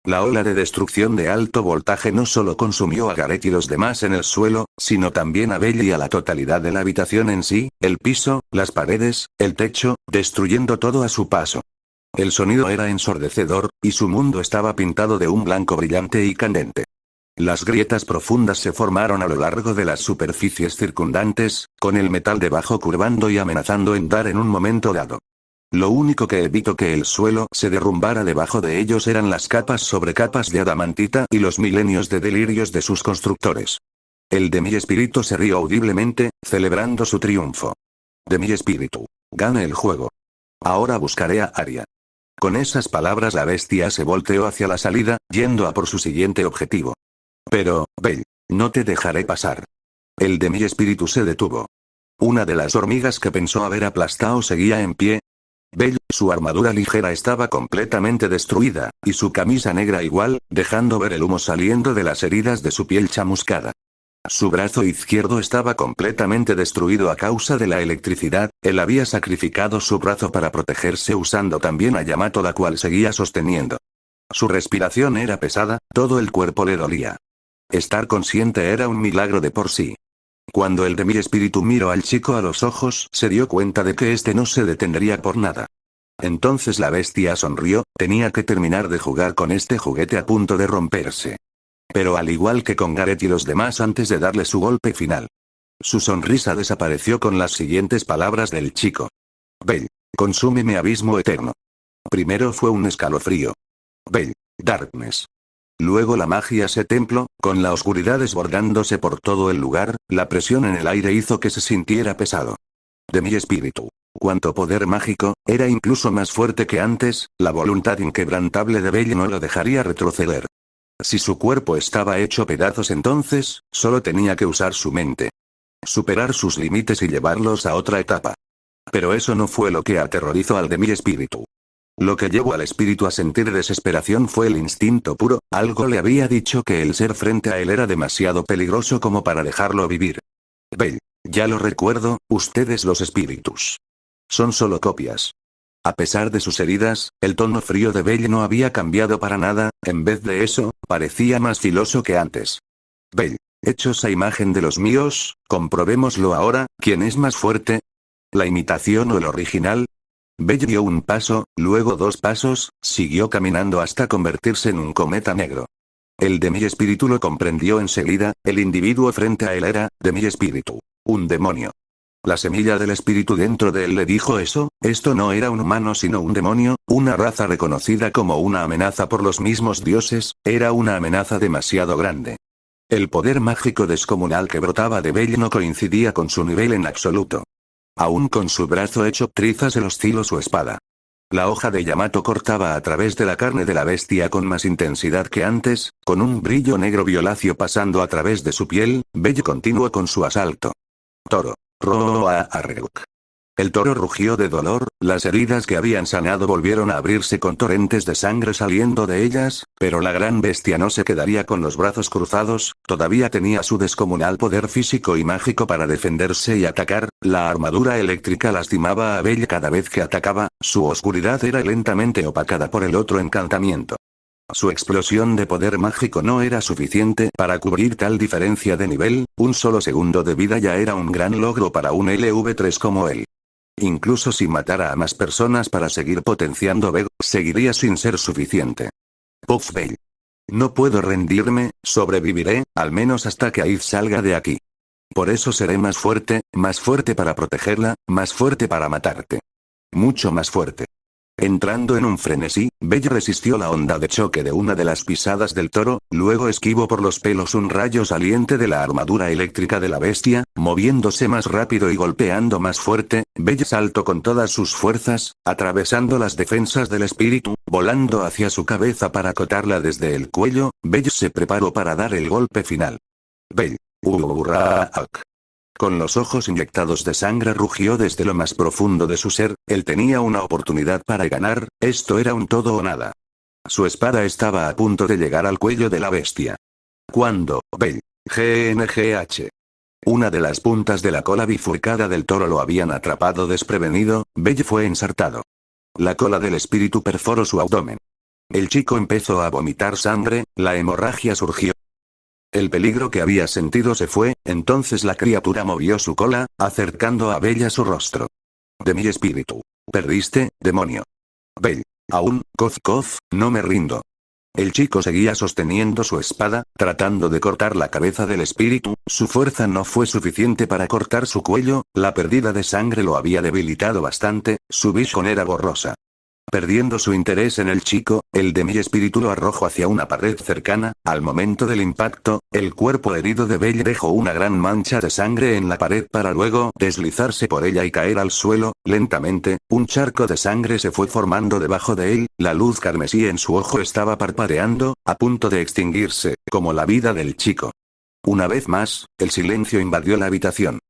La ola de destrucción de alto voltaje no solo consumió a Gareth y los demás en el suelo, sino también a Belle y a la totalidad de la habitación en sí, el piso, las paredes, el techo, destruyendo todo a su paso. El sonido era ensordecedor, y su mundo estaba pintado de un blanco brillante y candente. Las grietas profundas se formaron a lo largo de las superficies circundantes, con el metal debajo curvando y amenazando en dar en un momento dado. Lo único que evitó que el suelo se derrumbara debajo de ellos eran las capas sobre capas de adamantita y los milenios de delirios de sus constructores. El de mi espíritu se rió audiblemente, celebrando su triunfo. De mi espíritu. Gane el juego. Ahora buscaré a Arya. Con esas palabras la bestia se volteó hacia la salida, yendo a por su siguiente objetivo. Pero, Belle, no te dejaré pasar. El de mi espíritu se detuvo. Una de las hormigas que pensó haber aplastado seguía en pie. Belle, su armadura ligera estaba completamente destruida, y su camisa negra igual, dejando ver el humo saliendo de las heridas de su piel chamuscada. Su brazo izquierdo estaba completamente destruido a causa de la electricidad, él había sacrificado su brazo para protegerse usando también a Yamato, la cual seguía sosteniendo. Su respiración era pesada, todo el cuerpo le dolía. Estar consciente era un milagro de por sí. Cuando el de mi espíritu miró al chico a los ojos, se dio cuenta de que este no se detendría por nada. Entonces la bestia sonrió, tenía que terminar de jugar con este juguete a punto de romperse. Pero al igual que con Gareth y los demás antes de darle su golpe final. Su sonrisa desapareció con las siguientes palabras del chico. Belle, consúmeme abismo eterno. Primero fue un escalofrío. Belle, darkness. Luego la magia se templó, con la oscuridad desbordándose por todo el lugar, la presión en el aire hizo que se sintiera pesado. De mi espíritu. Cuanto poder mágico, era incluso más fuerte que antes, la voluntad inquebrantable de Belle no lo dejaría retroceder. Si su cuerpo estaba hecho pedazos entonces, solo tenía que usar su mente. Superar sus límites y llevarlos a otra etapa. Pero eso no fue lo que aterrorizó al de mi espíritu. Lo que llevó al espíritu a sentir desesperación fue el instinto puro, algo le había dicho que el ser frente a él era demasiado peligroso como para dejarlo vivir. Belle, ya lo recuerdo, ustedes los espíritus. Son solo copias. A pesar de sus heridas, el tono frío de Belle no había cambiado para nada, en vez de eso, parecía más filoso que antes. Belle, hechos a imagen de los míos, comprobémoslo ahora, ¿quién es más fuerte? ¿La imitación o el original? Belle dio un paso, luego 2 pasos, siguió caminando hasta convertirse en un cometa negro. El de mi espíritu lo comprendió enseguida, el individuo frente a él era, de mi espíritu, un demonio. La semilla del espíritu dentro de él le dijo eso, esto no era un humano sino un demonio, una raza reconocida como una amenaza por los mismos dioses, era una amenaza demasiado grande. El poder mágico descomunal que brotaba de Belle no coincidía con su nivel en absoluto. Aún con su brazo hecho trizas él osciló su espada. La hoja de Yamato cortaba a través de la carne de la bestia con más intensidad que antes, con un brillo negro violáceo pasando a través de su piel. Belle continuó con su asalto. Toro. Roark. El toro rugió de dolor, las heridas que habían sanado volvieron a abrirse con torrentes de sangre saliendo de ellas, pero la gran bestia no se quedaría con los brazos cruzados, todavía tenía su descomunal poder físico y mágico para defenderse y atacar, la armadura eléctrica lastimaba a Belle cada vez que atacaba, su oscuridad era lentamente opacada por el otro encantamiento. Su explosión de poder mágico no era suficiente para cubrir tal diferencia de nivel, un solo segundo de vida ya era un gran logro para un LV3 como él. Incluso si matara a más personas para seguir potenciando Veg, seguiría sin ser suficiente. Puff Belle. No puedo rendirme, sobreviviré, al menos hasta que Aid salga de aquí. Por eso seré más fuerte para protegerla, más fuerte para matarte. mucho más fuerte. Entrando en un frenesí, Belle resistió la onda de choque de una de las pisadas del toro, luego esquivó por los pelos un rayo saliente de la armadura eléctrica de la bestia, moviéndose más rápido y golpeando más fuerte, Belle saltó con todas sus fuerzas, atravesando las defensas del espíritu, volando hacia su cabeza para acotarla desde el cuello. Belle se preparó para dar el golpe final. Belle. Con los ojos inyectados de sangre rugió desde lo más profundo de su ser, él tenía una oportunidad para ganar, esto era un todo o nada. Su espada estaba a punto de llegar al cuello de la bestia. Cuando, Belle, GNGH. Una de las puntas de la cola bifurcada del toro lo habían atrapado desprevenido, Belle fue ensartado. La cola del espíritu perforó su abdomen. El chico empezó a vomitar sangre, la hemorragia surgió. El peligro que había sentido se fue, entonces la criatura movió su cola, acercando a Belle a su rostro. De mi espíritu. Perdiste, demonio. Belle. Aún, cof, no me rindo. El chico seguía sosteniendo su espada, tratando de cortar la cabeza del espíritu, su fuerza no fue suficiente para cortar su cuello, la pérdida de sangre lo había debilitado bastante, su visión era borrosa. Perdiendo su interés en el chico, el de mi espíritu lo arrojó hacia una pared cercana. Al momento del impacto, el cuerpo herido de Belle dejó una gran mancha de sangre en la pared para luego deslizarse por ella y caer al suelo. Lentamente, un charco de sangre se fue formando debajo de él, la luz carmesí en su ojo estaba parpadeando, a punto de extinguirse, como la vida del chico. Una vez más, el silencio invadió la habitación.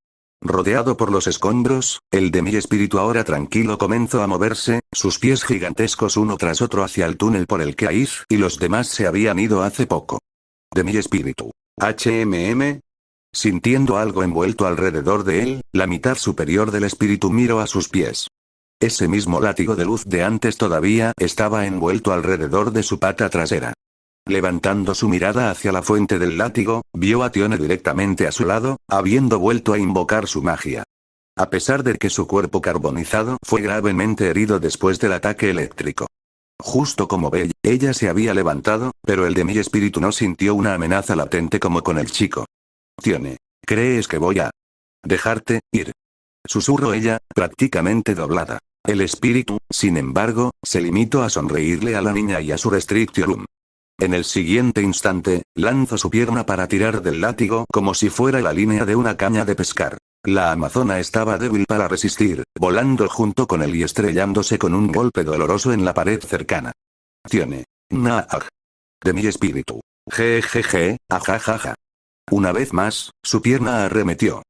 Rodeado por los escombros, el de mi espíritu ahora tranquilo comenzó a moverse, sus pies gigantescos uno tras otro hacia el túnel por el que Aiz y los demás se habían ido hace poco. De mi espíritu. HMM. Sintiendo algo envuelto alrededor de él, la mitad superior del espíritu miró a sus pies. Ese mismo látigo de luz de antes todavía estaba envuelto alrededor de su pata trasera. Levantando su mirada hacia la fuente del látigo, vio a Tione directamente a su lado, habiendo vuelto a invocar su magia. A pesar de que su cuerpo carbonizado fue gravemente herido después del ataque eléctrico. Justo como Belle, ella se había levantado, pero el de mi espíritu no sintió una amenaza latente como con el chico. Tione, ¿crees que voy a dejarte ir? Susurró ella, prácticamente doblada. El espíritu, sin embargo, se limitó a sonreírle a la niña y a su restriction. En el siguiente instante, lanzó su pierna para tirar del látigo como si fuera la línea de una caña de pescar. La amazona estaba débil para resistir, volando junto con él y estrellándose con un golpe doloroso en la pared cercana. Tiene. Naaj. De mi espíritu. Jejeje, ajajaja. Una vez más, su pierna arremetió.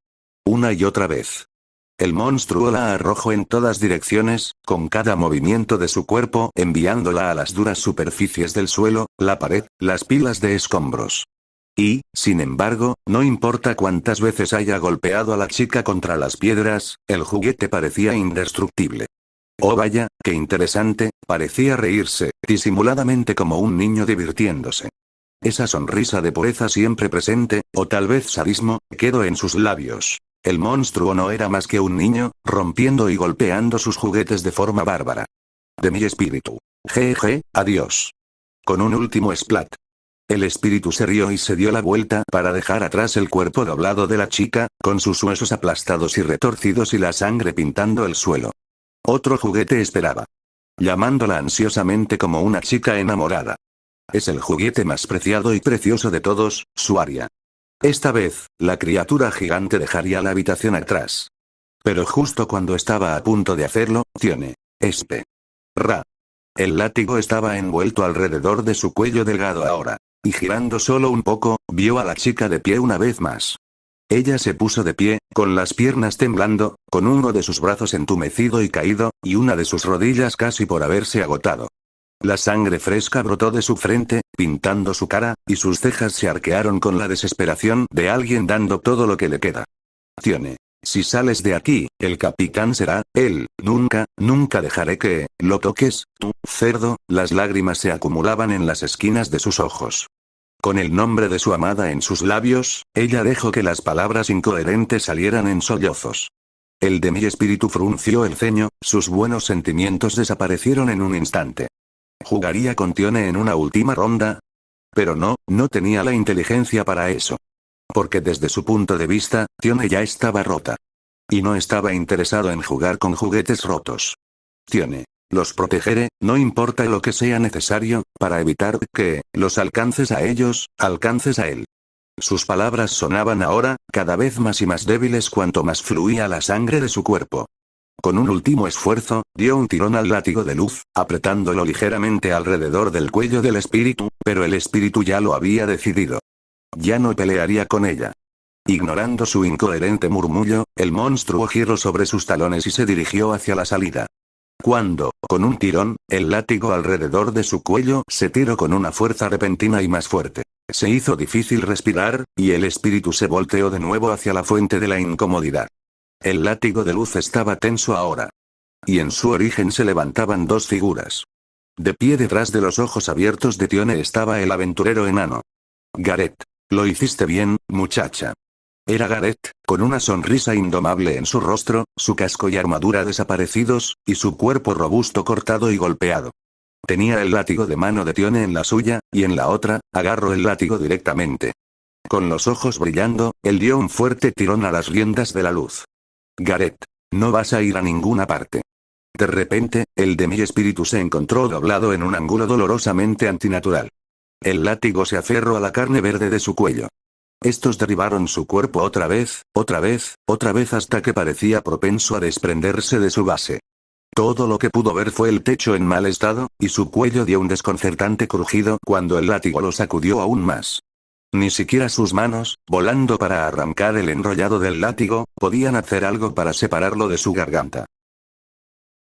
Una y otra vez. El monstruo la arrojó en todas direcciones, con cada movimiento de su cuerpo enviándola a las duras superficies del suelo, la pared, las pilas de escombros. Y, sin embargo, no importa cuántas veces haya golpeado a la chica contra las piedras, el juguete parecía indestructible. Oh vaya, qué interesante, parecía reírse, disimuladamente como un niño divirtiéndose. Esa sonrisa de pureza siempre presente, o tal vez sadismo, quedó en sus labios. El monstruo no era más que un niño, rompiendo y golpeando sus juguetes de forma bárbara. De mi espíritu. Jeje, adiós. Con un último splat. El espíritu se rió y se dio la vuelta para dejar atrás el cuerpo doblado de la chica, con sus huesos aplastados y retorcidos y la sangre pintando el suelo. Otro juguete esperaba. Llamándola ansiosamente como una chica enamorada. Es el juguete más preciado y precioso de todos, su Aria. Esta vez, la criatura gigante dejaría la habitación atrás. Pero justo cuando estaba a punto de hacerlo, Tione. Ra. El látigo estaba envuelto alrededor de su cuello delgado ahora. Y girando solo un poco, vio a la chica de pie una vez más. Ella se puso de pie, con las piernas temblando, con uno de sus brazos entumecido y caído, y una de sus rodillas casi por haberse agotado. La sangre fresca brotó de su frente, pintando su cara, y sus cejas se arquearon con la desesperación de alguien dando todo lo que le queda. Tione. Si sales de aquí, el capitán será él. Nunca dejaré que lo toques, tú, cerdo. Las lágrimas se acumulaban en las esquinas de sus ojos. Con el nombre de su amada en sus labios, ella dejó que las palabras incoherentes salieran en sollozos. El de mi espíritu frunció el ceño, sus buenos sentimientos desaparecieron en un instante. ¿Jugaría con Tione en una última ronda? Pero no tenía la inteligencia para eso. Porque desde su punto de vista, Tione ya estaba rota. Y no estaba interesado en jugar con juguetes rotos. Tiene. Los protegeré, no importa lo que sea necesario, para evitar que los alcances a ellos, alcances a él. Sus palabras sonaban ahora, cada vez más y más débiles cuanto más fluía la sangre de su cuerpo. Con un último esfuerzo, dio un tirón al látigo de luz, apretándolo ligeramente alrededor del cuello del espíritu, pero el espíritu ya lo había decidido. Ya no pelearía con ella. Ignorando su incoherente murmullo, el monstruo giró sobre sus talones y se dirigió hacia la salida. Cuando, con un tirón, el látigo alrededor de su cuello se tiró con una fuerza repentina y más fuerte. Se hizo difícil respirar, y el espíritu se volteó de nuevo hacia la fuente de la incomodidad. El látigo de luz estaba tenso ahora. Y en su origen se levantaban dos figuras. De pie detrás de los ojos abiertos de Tione estaba el aventurero enano. Gareth. Lo hiciste bien, muchacha. Era Gareth, con una sonrisa indomable en su rostro, su casco y armadura desaparecidos, y su cuerpo robusto cortado y golpeado. Tenía el látigo de mano de Tione en la suya, y en la otra, agarró el látigo directamente. Con los ojos brillando, él dio un fuerte tirón a las riendas de la luz. Gareth, no vas a ir a ninguna parte. De repente, el de mi espíritu se encontró doblado en un ángulo dolorosamente antinatural. El látigo se aferró a la carne verde de su cuello. Estos derribaron su cuerpo otra vez hasta que parecía propenso a desprenderse de su base. Todo lo que pudo ver fue el techo en mal estado, y su cuello dio un desconcertante crujido cuando el látigo lo sacudió aún más. Ni siquiera sus manos, volando para arrancar el enrollado del látigo, podían hacer algo para separarlo de su garganta.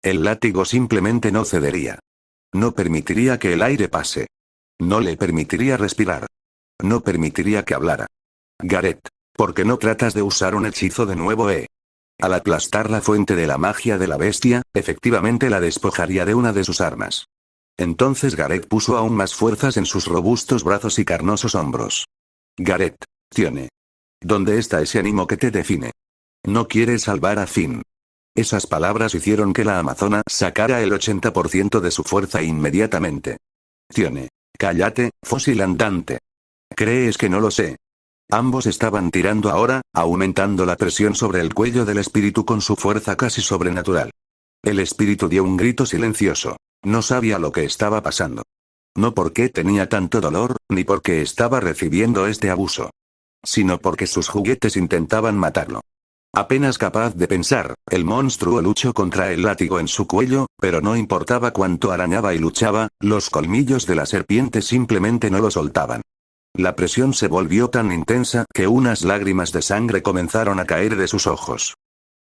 El látigo simplemente no cedería. No permitiría que el aire pase. No le permitiría respirar. No permitiría que hablara. Gareth, ¿por qué no tratas de usar un hechizo de nuevo? Al aplastar la fuente de la magia de la bestia, efectivamente la despojaría de una de sus armas. Entonces Gareth puso aún más fuerzas en sus robustos brazos y carnosos hombros. Gareth, Tione. ¿Dónde está ese ánimo que te define? No quieres salvar a Finn. Esas palabras hicieron que la amazona sacara el 80% de su fuerza inmediatamente. Tione. Cállate, fósil andante. ¿Crees que no lo sé? Ambos estaban tirando ahora, aumentando la presión sobre el cuello del espíritu con su fuerza casi sobrenatural. El espíritu dio un grito silencioso. No sabía lo que estaba pasando. No porque tenía tanto dolor, ni porque estaba recibiendo este abuso. Sino porque sus juguetes intentaban matarlo. Apenas capaz de pensar, el monstruo luchó contra el látigo en su cuello, pero no importaba cuánto arañaba y luchaba, los colmillos de la serpiente simplemente no lo soltaban. La presión se volvió tan intensa que unas lágrimas de sangre comenzaron a caer de sus ojos.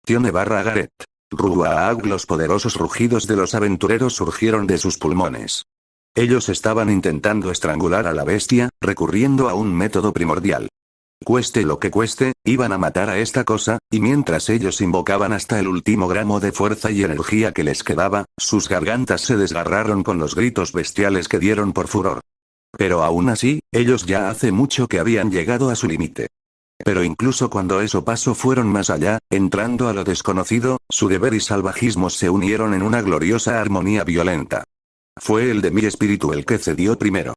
Tione barra Gareth. Ruaag. Los poderosos rugidos de los aventureros surgieron de sus pulmones. Ellos estaban intentando estrangular a la bestia, recurriendo a un método primordial. Cueste lo que cueste, iban a matar a esta cosa, y mientras ellos invocaban hasta el último gramo de fuerza y energía que les quedaba, sus gargantas se desgarraron con los gritos bestiales que dieron por furor. Pero aún así, ellos ya hace mucho que habían llegado a su límite. Pero incluso cuando eso pasó fueron más allá, entrando a lo desconocido, su deber y salvajismo se unieron en una gloriosa armonía violenta. Fue el de mi espíritu el que cedió primero.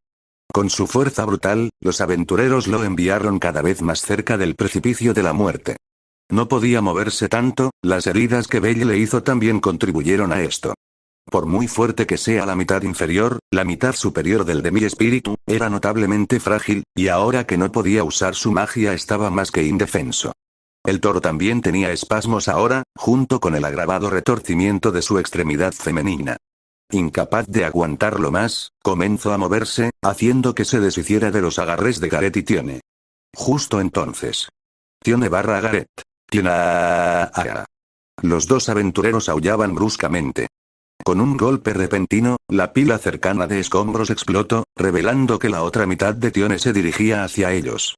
Con su fuerza brutal, los aventureros lo enviaron cada vez más cerca del precipicio de la muerte. No podía moverse tanto, las heridas que Belle le hizo también contribuyeron a esto. Por muy fuerte que sea la mitad inferior, la mitad superior del de mi espíritu, era notablemente frágil, y ahora que no podía usar su magia estaba más que indefenso. El toro también tenía espasmos ahora, junto con el agravado retorcimiento de su extremidad femenina. Incapaz de aguantarlo más, comenzó a moverse, haciendo que se deshiciera de los agarres de Gareth y Tione. Justo entonces. Tione barra Gareth. Tiona. Los dos aventureros aullaban bruscamente. Con un golpe repentino, la pila cercana de escombros explotó, revelando que la otra mitad de Tione se dirigía hacia ellos.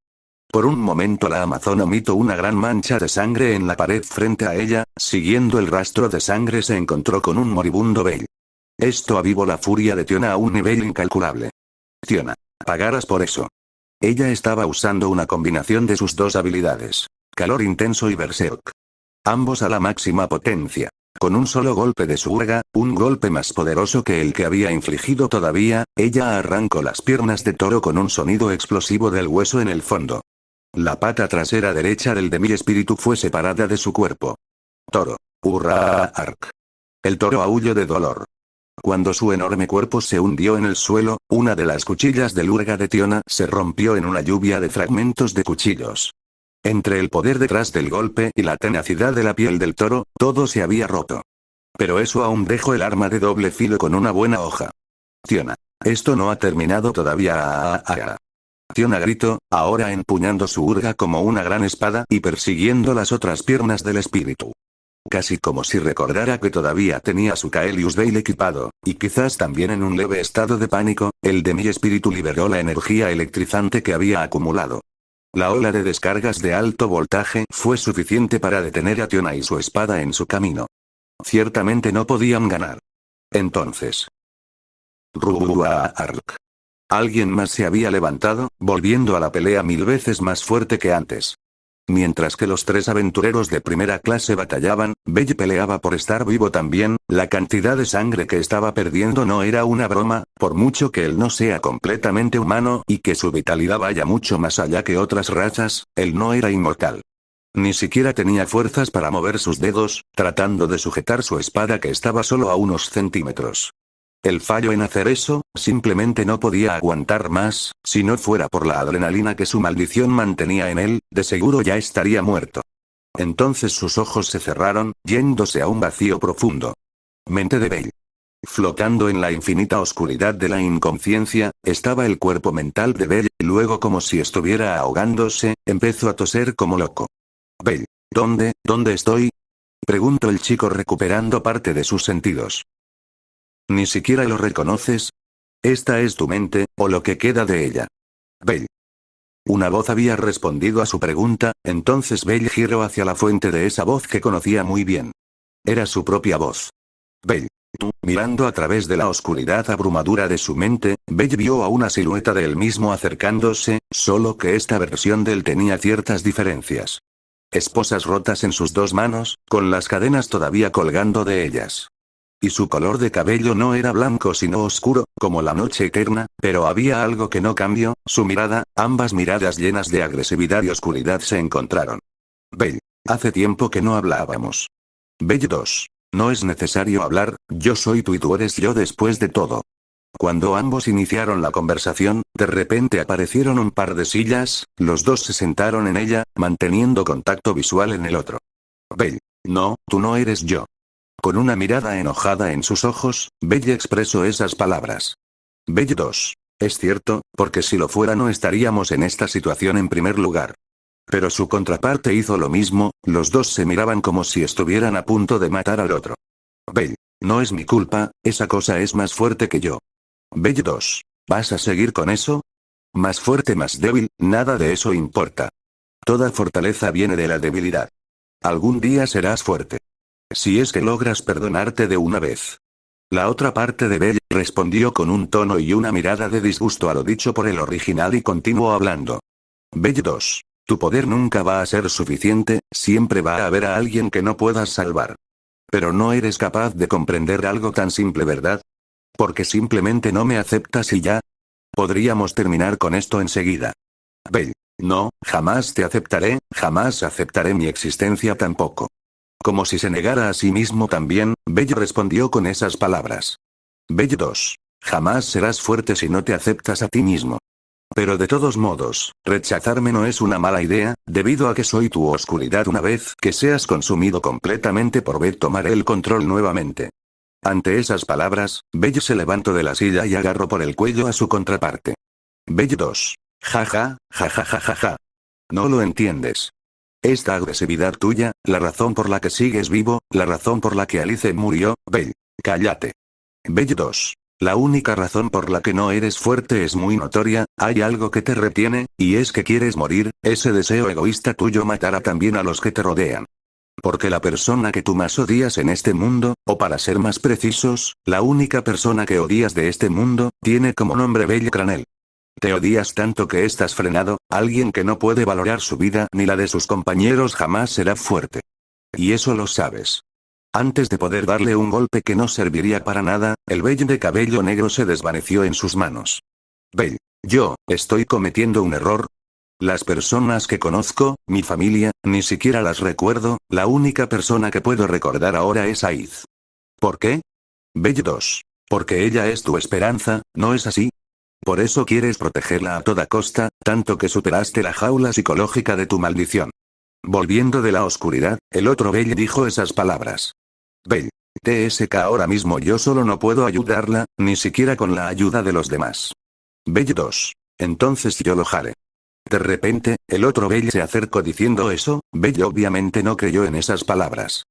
Por un momento la amazona mitó una gran mancha de sangre en la pared frente a ella, siguiendo el rastro de sangre se encontró con un moribundo Bale. Esto avivó la furia de Tiona a un nivel incalculable. Tiona, pagarás por eso. Ella estaba usando una combinación de sus dos habilidades. Calor intenso y berserk. Ambos a la máxima potencia. Con un solo golpe de su urga, un golpe más poderoso que el que había infligido todavía, ella arrancó las piernas de Toro con un sonido explosivo del hueso en el fondo. La pata trasera derecha del de mi espíritu fue separada de su cuerpo. Toro. Hurra arc. El toro aulló de dolor. Cuando su enorme cuerpo se hundió en el suelo, una de las cuchillas del urga de Tiona se rompió en una lluvia de fragmentos de cuchillos. Entre el poder detrás del golpe y la tenacidad de la piel del toro, todo se había roto. Pero eso aún dejó el arma de doble filo con una buena hoja. Tiona. Esto no ha terminado todavía. Tiona gritó, ahora empuñando su urga como una gran espada y persiguiendo las otras piernas del espíritu. Casi como si recordara que todavía tenía su Caelius Veil equipado, y quizás también en un leve estado de pánico, el de mi espíritu liberó la energía electrizante que había acumulado. La ola de descargas de alto voltaje fue suficiente para detener a Tiona y su espada en su camino. Ciertamente no podían ganar. Entonces. Ruark. Alguien más se había levantado, volviendo a la pelea 1000 veces más fuerte que antes. Mientras que los 3 aventureros de primera clase batallaban, Bell peleaba por estar vivo también. La cantidad de sangre que estaba perdiendo no era una broma, por mucho que él no sea completamente humano y que su vitalidad vaya mucho más allá que otras razas, él no era inmortal. Ni siquiera tenía fuerzas para mover sus dedos, tratando de sujetar su espada que estaba solo a unos centímetros. El fallo en hacer eso, simplemente no podía aguantar más, si no fuera por la adrenalina que su maldición mantenía en él, de seguro ya estaría muerto. Entonces sus ojos se cerraron, yéndose a un vacío profundo. Mente de Bell. Flotando en la infinita oscuridad de la inconsciencia, estaba el cuerpo mental de Bell, y luego como si estuviera ahogándose, empezó a toser como loco. Bell, ¿dónde estoy? Preguntó el chico recuperando parte de sus sentidos. ¿Ni siquiera lo reconoces? Esta es tu mente, o lo que queda de ella. Bell. Una voz había respondido a su pregunta, entonces Bell giró hacia la fuente de esa voz que conocía muy bien. Era su propia voz. Bell. Mirando a través de la oscuridad abrumadora de su mente, Bell vio a una silueta de él mismo acercándose, solo que esta versión de él tenía ciertas diferencias. Esposas rotas en sus 2 manos, con las cadenas todavía colgando de ellas. Y su color de cabello no era blanco sino oscuro, como la noche eterna, pero había algo que no cambió, su mirada. Ambas miradas llenas de agresividad y oscuridad se encontraron. Bell. Hace tiempo que no hablábamos. Bell 2. No es necesario hablar, yo soy tú y tú eres yo después de todo. Cuando ambos iniciaron la conversación, de repente aparecieron un par de sillas, los 2 se sentaron en ella, manteniendo contacto visual en el otro. Bell. No, tú no eres yo. Con una mirada enojada en sus ojos, Bell expresó esas palabras. Bell 2. Es cierto, porque si lo fuera no estaríamos en esta situación en primer lugar. Pero su contraparte hizo lo mismo, los 2 se miraban como si estuvieran a punto de matar al otro. Bell. No es mi culpa, esa cosa es más fuerte que yo. Bell 2. ¿Vas a seguir con eso? Más fuerte, más débil, nada de eso importa. Toda fortaleza viene de la debilidad. Algún día serás fuerte. Si es que logras perdonarte de una vez. La otra parte de Bell respondió con un tono y una mirada de disgusto a lo dicho por el original y continuó hablando. Bell 2. Tu poder nunca va a ser suficiente, siempre va a haber a alguien que no puedas salvar. Pero no eres capaz de comprender algo tan simple, ¿verdad? Porque simplemente no me aceptas y ya. Podríamos terminar con esto enseguida. Bell. No, jamás te aceptaré, jamás aceptaré mi existencia tampoco. Como si se negara a sí mismo también, Bell respondió con esas palabras. Bell 2. Jamás serás fuerte si no te aceptas a ti mismo. Pero de todos modos, rechazarme no es una mala idea, debido a que soy tu oscuridad. Una vez que seas consumido completamente por Bell tomaré el control nuevamente. Ante esas palabras, Bell se levantó de la silla y agarró por el cuello a su contraparte. Bell 2. Jaja, jajajajaja. No lo entiendes. Esta agresividad tuya, la razón por la que sigues vivo, la razón por la que Alice murió, Bell. Cállate. Bell 2. La única razón por la que no eres fuerte es muy notoria, hay algo que te retiene, y es que quieres morir, ese deseo egoísta tuyo matará también a los que te rodean. Porque la persona que tú más odias en este mundo, o para ser más precisos, la única persona que odias de este mundo, tiene como nombre Bell Cranel. Te odias tanto que estás frenado, alguien que no puede valorar su vida ni la de sus compañeros jamás será fuerte. Y eso lo sabes. Antes de poder darle un golpe que no serviría para nada, el Bell de cabello negro se desvaneció en sus manos. Bell. Yo, ¿estoy cometiendo un error? Las personas que conozco, mi familia, ni siquiera las recuerdo, la única persona que puedo recordar ahora es Aiz. ¿Por qué? Belle 2. Porque ella es tu esperanza, ¿no es así? Por eso quieres protegerla a toda costa, tanto que superaste la jaula psicológica de tu maldición. Volviendo de la oscuridad, el otro Belle dijo esas palabras. Belle. TSK ahora mismo yo solo no puedo ayudarla, ni siquiera con la ayuda de los demás. Belle 2. Entonces yo lo haré. De repente, el otro Belle se acercó diciendo eso. Belle obviamente no creyó en esas palabras.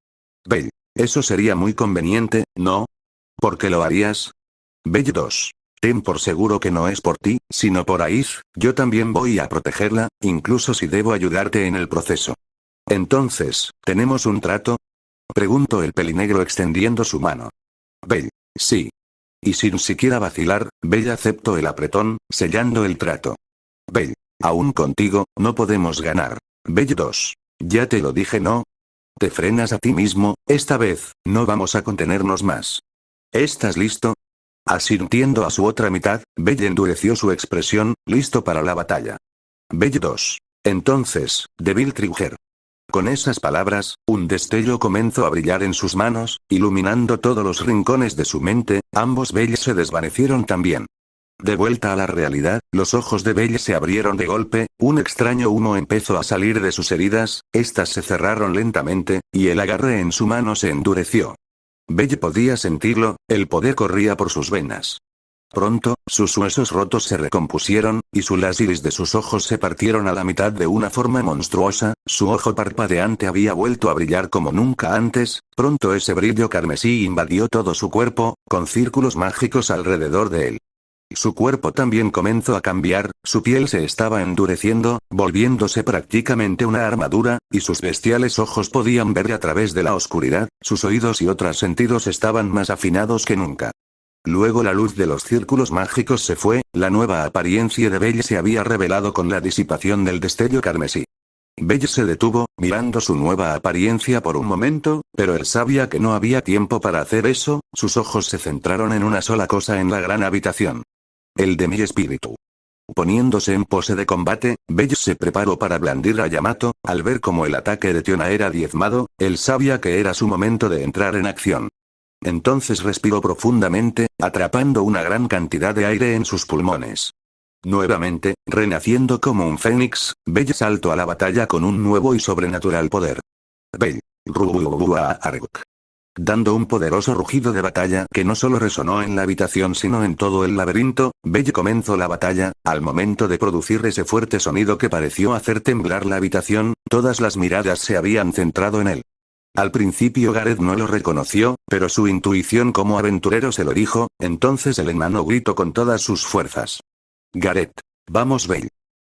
Belle. Eso sería muy conveniente, ¿no? ¿Por qué lo harías? Belle 2. Ten por seguro que no es por ti, sino por Aiz, yo también voy a protegerla, incluso si debo ayudarte en el proceso. Entonces, ¿tenemos un trato? Preguntó el pelinegro extendiendo su mano. Belle. Sí. Y sin siquiera vacilar, Belle aceptó el apretón, sellando el trato. Belle. Aún contigo, no podemos ganar. Belle 2. Ya te lo dije, ¿no? Te frenas a ti mismo, esta vez, no vamos a contenernos más. ¿Estás listo? Asintiendo a su otra mitad, Belle endureció su expresión, listo para la batalla. Belle 2. Entonces, Devil Trigger. Con esas palabras, un destello comenzó a brillar en sus manos, iluminando todos los rincones de su mente. Ambos Belle se desvanecieron también. De vuelta a la realidad, los ojos de Belle se abrieron de golpe, un extraño humo empezó a salir de sus heridas, estas se cerraron lentamente, y el agarre en su mano se endureció. Belle podía sentirlo, el poder corría por sus venas. Pronto, sus huesos rotos se recompusieron, y las iris de sus ojos se partieron a la mitad de una forma monstruosa, su ojo parpadeante había vuelto a brillar como nunca antes, pronto ese brillo carmesí invadió todo su cuerpo, con círculos mágicos alrededor de él. Su cuerpo también comenzó a cambiar, su piel se estaba endureciendo, volviéndose prácticamente una armadura, y sus bestiales ojos podían ver a través de la oscuridad, sus oídos y otros sentidos estaban más afinados que nunca. Luego la luz de los círculos mágicos se fue, la nueva apariencia de Belle se había revelado con la disipación del destello carmesí. Belle se detuvo, mirando su nueva apariencia por un momento, pero él sabía que no había tiempo para hacer eso, sus ojos se centraron en una sola cosa en la gran habitación. El de mi espíritu. Poniéndose en pose de combate, Belle se preparó para blandir a Yamato, al ver cómo el ataque de Tiona era diezmado, él sabía que era su momento de entrar en acción. Entonces respiró profundamente, atrapando una gran cantidad de aire en sus pulmones. Nuevamente, renaciendo como un fénix, Belle saltó a la batalla con un nuevo y sobrenatural poder. Belle. Dando un poderoso rugido de batalla que no solo resonó en la habitación sino en todo el laberinto, Belle comenzó la batalla. Al momento de producir ese fuerte sonido que pareció hacer temblar la habitación, todas las miradas se habían centrado en él. Al principio Gareth no lo reconoció, pero su intuición como aventurero se lo dijo, entonces el enano gritó con todas sus fuerzas. Gareth. Vamos Belle.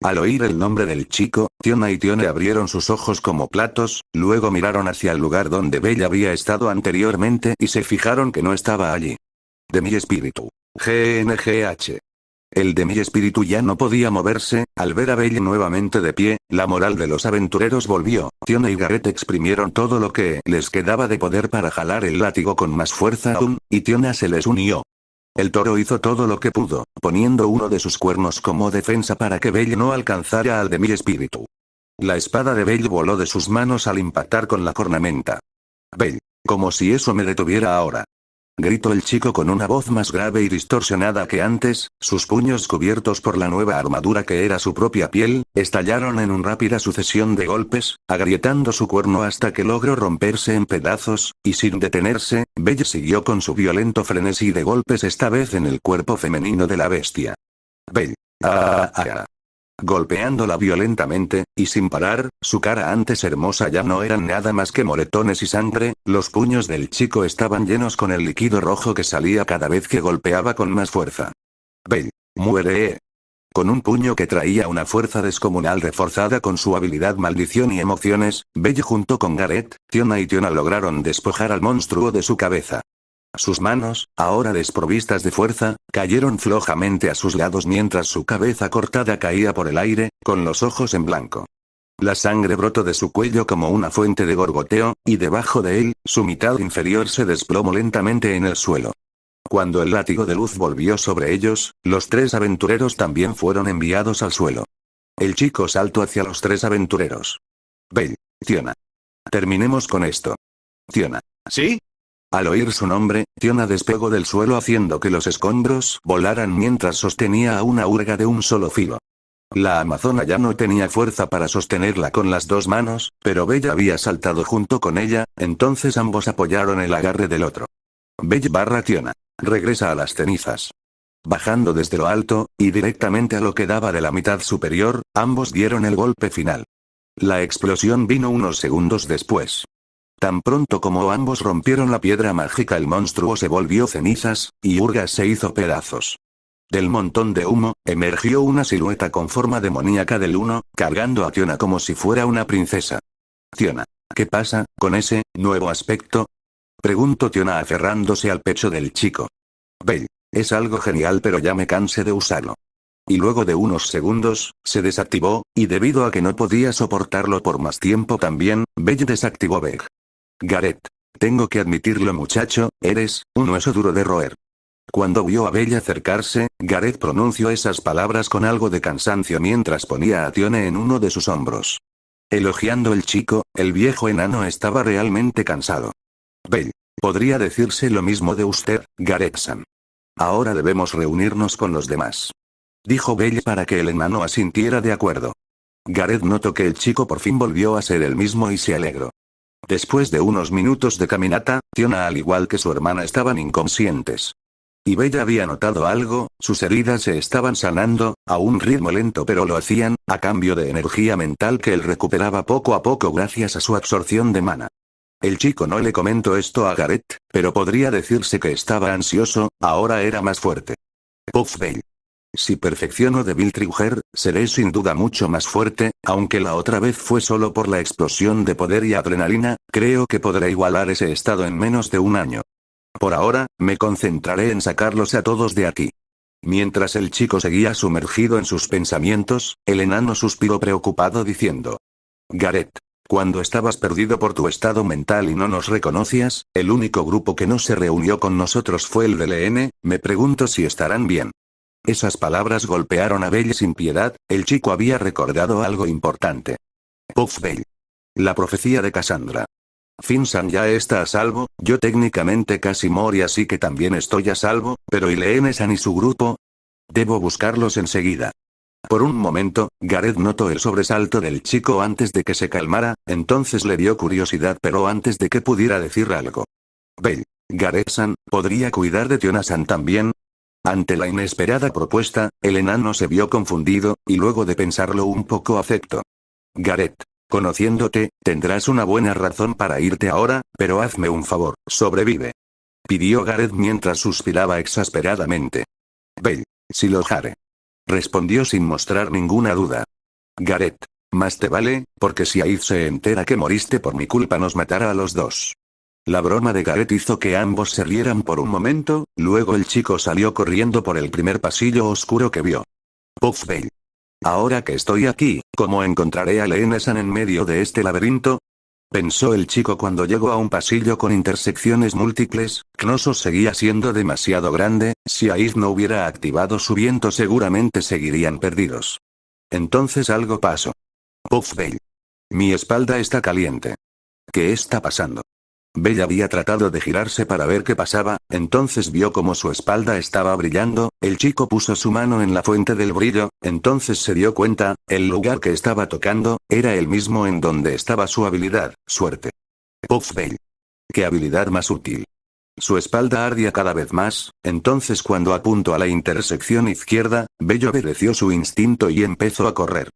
Al oír el nombre del chico, Tiona y Tione abrieron sus ojos como platos, luego miraron hacia el lugar donde Belle había estado anteriormente y se fijaron que no estaba allí. De mi espíritu. GNGH. El de mi espíritu ya no podía moverse, al ver a Belle nuevamente de pie, la moral de los aventureros volvió. Tiona y Gareth exprimieron todo lo que les quedaba de poder para jalar el látigo con más fuerza aún, y Tiona se les unió. El toro hizo todo lo que pudo, poniendo uno de sus cuernos como defensa para que Belle no alcanzara al de mi espíritu. La espada de Belle voló de sus manos al impactar con la cornamenta. Belle. Como si eso me detuviera ahora. Gritó el chico con una voz más grave y distorsionada que antes, sus puños cubiertos por la nueva armadura que era su propia piel, estallaron en una rápida sucesión de golpes, agrietando su cuerno hasta que logró romperse en pedazos, y sin detenerse, Belle siguió con su violento frenesí de golpes esta vez en el cuerpo femenino de la bestia. Belle. Golpeándola violentamente, y sin parar, su cara antes hermosa ya no eran nada más que moretones y sangre, los puños del chico estaban llenos con el líquido rojo que salía cada vez que golpeaba con más fuerza. Belle. Muere. Con un puño que traía una fuerza descomunal reforzada con su habilidad maldición y emociones, Belle junto con Gareth, Tiona y Tiona lograron despojar al monstruo de su cabeza. Sus manos, ahora desprovistas de fuerza, cayeron flojamente a sus lados mientras su cabeza cortada caía por el aire, con los ojos en blanco. La sangre brotó de su cuello como una fuente de gorgoteo, y debajo de él, su mitad inferior se desplomó lentamente en el suelo. Cuando el látigo de luz volvió sobre ellos, los tres aventureros también fueron enviados al suelo. El chico saltó hacia los tres aventureros. Belle. Tiona. Terminemos con esto. Tiona. ¿Sí? Al oír su nombre, Tiona despegó del suelo haciendo que los escombros volaran mientras sostenía a una urga de un solo filo. La amazona ya no tenía fuerza para sostenerla con las dos manos, pero Bella había saltado junto con ella, entonces ambos apoyaron el agarre del otro. Bella / Tiona. Regresa a las cenizas. Bajando desde lo alto, y directamente a lo que daba de la mitad superior, ambos dieron el golpe final. La explosión vino unos segundos después. Tan pronto como ambos rompieron la piedra mágica, el monstruo se volvió cenizas, y Urgas se hizo pedazos. Del montón de humo, emergió una silueta con forma demoníaca del uno, cargando a Tiona como si fuera una princesa. Tiona. ¿Qué pasa, con ese nuevo aspecto? Preguntó Tiona aferrándose al pecho del chico. Bell. Es algo genial, pero ya me cansé de usarlo. Y luego de unos segundos, se desactivó, y debido a que no podía soportarlo por más tiempo también, Bell desactivó Beg. Gareth. Tengo que admitirlo, muchacho, eres un hueso duro de roer. Cuando vio a Bella acercarse, Gareth pronunció esas palabras con algo de cansancio mientras ponía a Tione en uno de sus hombros. Elogiando el chico, el viejo enano estaba realmente cansado. Bell. Podría decirse lo mismo de usted, Gareth-san. Ahora debemos reunirnos con los demás. Dijo Bella para que el enano asintiera de acuerdo. Gareth notó que el chico por fin volvió a ser el mismo y se alegró. Después de unos minutos de caminata, Tiona al igual que su hermana estaban inconscientes. Y Bella había notado algo, sus heridas se estaban sanando, a un ritmo lento, pero lo hacían, a cambio de energía mental que él recuperaba poco a poco gracias a su absorción de mana. El chico no le comentó esto a Gareth, pero podría decirse que estaba ansioso, ahora era más fuerte. Puff Bell. Si perfecciono Devil Trigger, seré sin duda mucho más fuerte, aunque la otra vez fue solo por la explosión de poder y adrenalina, creo que podré igualar ese estado en menos de un año. Por ahora, me concentraré en sacarlos a todos de aquí. Mientras el chico seguía sumergido en sus pensamientos, el enano suspiró preocupado diciendo. Gareth. Cuando estabas perdido por tu estado mental y no nos reconocías, el único grupo que no se reunió con nosotros fue el del EN, me pregunto si estarán bien. Esas palabras golpearon a Bell sin piedad, el chico había recordado algo importante. Puff Bell. La profecía de Cassandra. Finsan ya está a salvo, yo técnicamente casi morí así que también estoy a salvo, pero ¿y Leene-san y su grupo? Debo buscarlos enseguida. Por un momento, Gareth notó el sobresalto del chico antes de que se calmara, entonces le dio curiosidad pero antes de que pudiera decir algo. Bell. Gareth-san, ¿podría cuidar de Tiona-san también? Ante la inesperada propuesta, el enano se vio confundido, y luego de pensarlo un poco aceptó. Gareth. Conociéndote, tendrás una buena razón para irte ahora, pero hazme un favor, sobrevive. Pidió Gareth mientras suspiraba exasperadamente. Bell. Si lo haré. Respondió sin mostrar ninguna duda. Gareth. Más te vale, porque si Aid se entera que moriste por mi culpa nos matará a los dos. La broma de Gareth hizo que ambos se rieran por un momento, luego el chico salió corriendo por el primer pasillo oscuro que vio. Puff Bell. Ahora que estoy aquí, ¿cómo encontraré a Leene-san en medio de este laberinto? Pensó el chico cuando llegó a un pasillo con intersecciones múltiples. Knossos seguía siendo demasiado grande, si Aid no hubiera activado su viento seguramente seguirían perdidos. Entonces algo pasó. Puff Bell. Mi espalda está caliente. ¿Qué está pasando? Bell había tratado de girarse para ver qué pasaba, entonces vio como su espalda estaba brillando, el chico puso su mano en la fuente del brillo, entonces se dio cuenta, el lugar que estaba tocando, era el mismo en donde estaba su habilidad, suerte. Puff Bell. ¡Qué habilidad más útil! Su espalda ardía cada vez más, entonces cuando apuntó a la intersección izquierda, Bell obedeció su instinto y empezó a correr.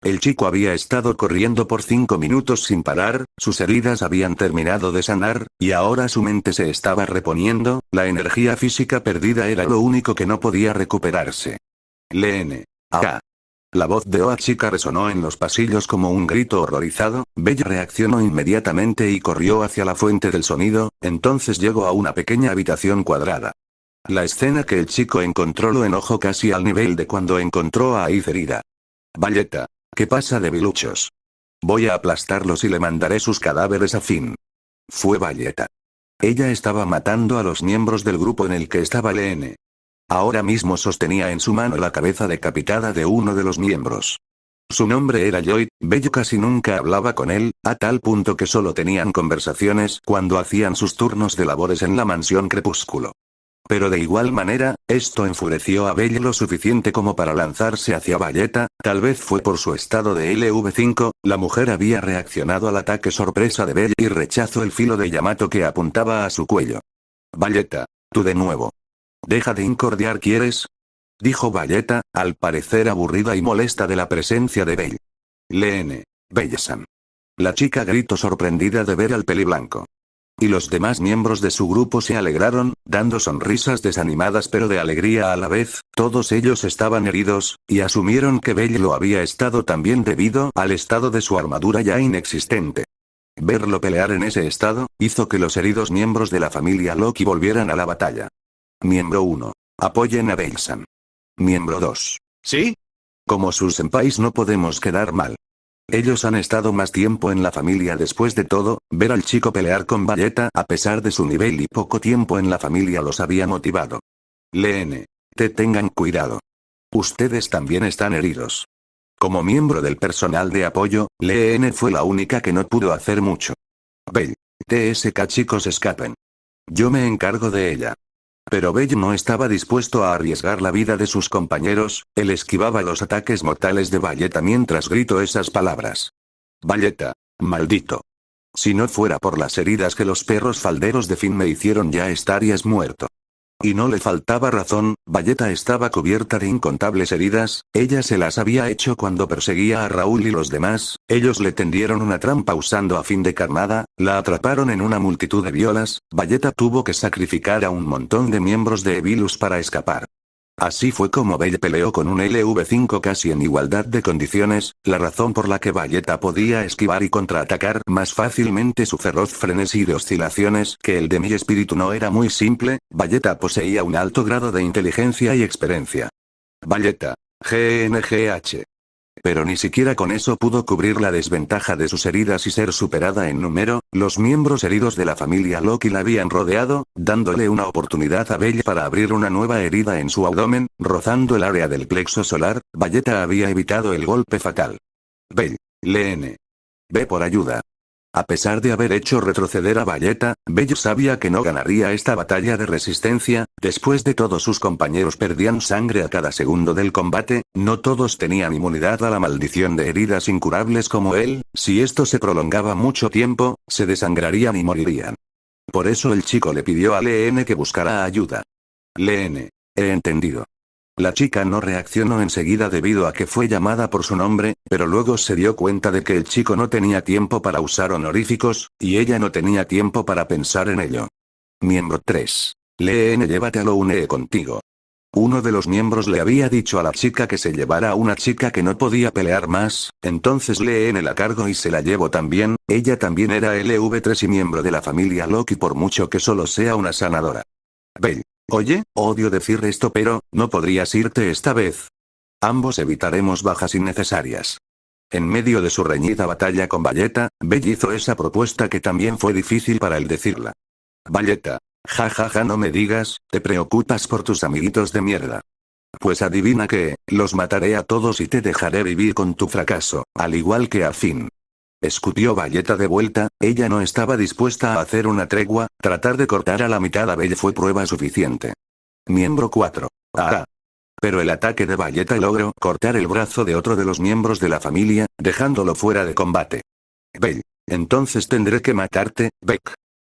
El chico había estado corriendo por 5 minutos sin parar, sus heridas habían terminado de sanar, y ahora su mente se estaba reponiendo, la energía física perdida era lo único que no podía recuperarse. Leene. Acá. La voz de Oachika resonó en los pasillos como un grito horrorizado, Bella reaccionó inmediatamente y corrió hacia la fuente del sonido, entonces llegó a una pequeña habitación cuadrada. La escena que el chico encontró lo enojó casi al nivel de cuando encontró a Aid herida. Valletta. ¿Qué pasa, debiluchos? Voy a aplastarlos y le mandaré sus cadáveres a Finn. Fue Valletta. Ella estaba matando a los miembros del grupo en el que estaba Leene. Ahora mismo sostenía en su mano la cabeza decapitada de uno de los miembros. Su nombre era Lloyd. Bell casi nunca hablaba con él, a tal punto que solo tenían conversaciones cuando hacían sus turnos de labores en la mansión Crepúsculo. Pero de igual manera, esto enfureció a Bell lo suficiente como para lanzarse hacia Valletta. Tal vez fue por su estado de LV5, la mujer había reaccionado al ataque sorpresa de Bell y rechazó el filo de Yamato que apuntaba a su cuello. Valletta, tú de nuevo. Deja de incordiar, ¿quieres? Dijo Valletta, al parecer aburrida y molesta de la presencia de Bell. Belle-san. La chica gritó sorprendida de ver al peliblanco. Y los demás miembros de su grupo se alegraron, dando sonrisas desanimadas pero de alegría a la vez. Todos ellos estaban heridos, y asumieron que Bell lo había estado también debido al estado de su armadura ya inexistente. Verlo pelear en ese estado, hizo que los heridos miembros de la familia Loki volvieran a la batalla. Miembro 1. Apoyen a Belle-san. Miembro 2. ¿Sí? Como sus senpais no podemos quedar mal. Ellos han estado más tiempo en la familia después de todo, ver al chico pelear con Valletta a pesar de su nivel y poco tiempo en la familia los había motivado. Tengan cuidado. Ustedes también están heridos. Como miembro del personal de apoyo, fue la única que no pudo hacer mucho. Bell. Chicos escapen. Yo me encargo de ella. Pero Bell no estaba dispuesto a arriesgar la vida de sus compañeros, él esquivaba los ataques mortales de Valletta mientras gritó esas palabras. Valletta, maldito. Si no fuera por las heridas que los perros falderos de Finn me hicieron ya estarías muerto. Y no le faltaba razón, Valletta estaba cubierta de incontables heridas, ella se las había hecho cuando perseguía a Raúl y los demás, ellos le tendieron una trampa usando a Finn de carnada, la atraparon en una multitud de violas, Valletta tuvo que sacrificar a un montón de miembros de Evilus para escapar. Así fue como Bell peleó con un LV5 casi en igualdad de condiciones, la razón por la que Valletta podía esquivar y contraatacar más fácilmente su feroz frenesí de oscilaciones que el de mi espíritu no era muy simple. Valletta poseía un alto grado de inteligencia y experiencia. Valletta, GNGH. Pero ni siquiera con eso pudo cubrir la desventaja de sus heridas y ser superada en número. Los miembros heridos de la familia Loki la habían rodeado, dándole una oportunidad a Bell para abrir una nueva herida en su abdomen, rozando el área del plexo solar. Valletta había evitado el golpe fatal. Bell. Ve por ayuda. A pesar de haber hecho retroceder a Valletta, Bell sabía que no ganaría esta batalla de resistencia. Después de todo, sus compañeros perdían sangre a cada segundo del combate, no todos tenían inmunidad a la maldición de heridas incurables como él, si esto se prolongaba mucho tiempo, se desangrarían y morirían. Por eso el chico le pidió a que buscara ayuda. He entendido. La chica no reaccionó enseguida debido a que fue llamada por su nombre, pero luego se dio cuenta de que el chico no tenía tiempo para usar honoríficos, y ella no tenía tiempo para pensar en ello. Miembro 3. Llévate a Lune contigo. Uno de los miembros le había dicho a la chica que se llevara a una chica que no podía pelear más, entonces la cargo y se la llevo también. Ella también era LV3 y miembro de la familia Loki por mucho que solo sea una sanadora. Bell. Oye, odio decir esto pero, ¿no podrías irte esta vez? Ambos evitaremos bajas innecesarias. En medio de su reñida batalla con Valletta, Bell hizo esa propuesta que también fue difícil para él decirla. Valletta. No me digas, te preocupas por tus amiguitos de mierda. Pues adivina que, los mataré a todos y te dejaré vivir con tu fracaso, al igual que a Finn. Escupió Valletta de vuelta, ella no estaba dispuesta a hacer una tregua, tratar de cortar a la mitad a Bell fue prueba suficiente. Miembro 4. Pero el ataque de Valletta logró cortar el brazo de otro de los miembros de la familia, dejándolo fuera de combate. Bell. Entonces tendré que matarte, Beck.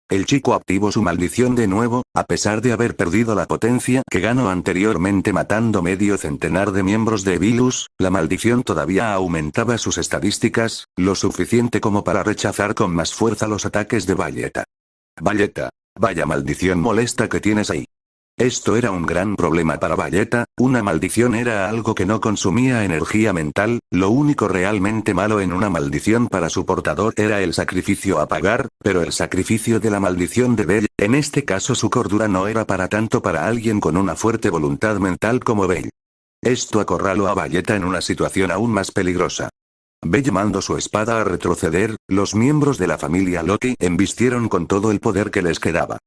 El chico activó su maldición de nuevo, a pesar de haber perdido la potencia que ganó anteriormente matando medio centenar de miembros de Evilus, la maldición todavía aumentaba sus estadísticas, lo suficiente como para rechazar con más fuerza los ataques de Valletta. Valletta, vaya maldición molesta que tienes ahí. Esto era un gran problema para Valletta, una maldición era algo que no consumía energía mental, lo único realmente malo en una maldición para su portador era el sacrificio a pagar, pero el sacrificio de la maldición de Bell, en este caso su cordura no era para tanto para alguien con una fuerte voluntad mental como Bell. Esto acorraló a Valletta en una situación aún más peligrosa. Bell mandó su espada a retroceder, los miembros de la familia Loki embistieron con todo el poder que les quedaba.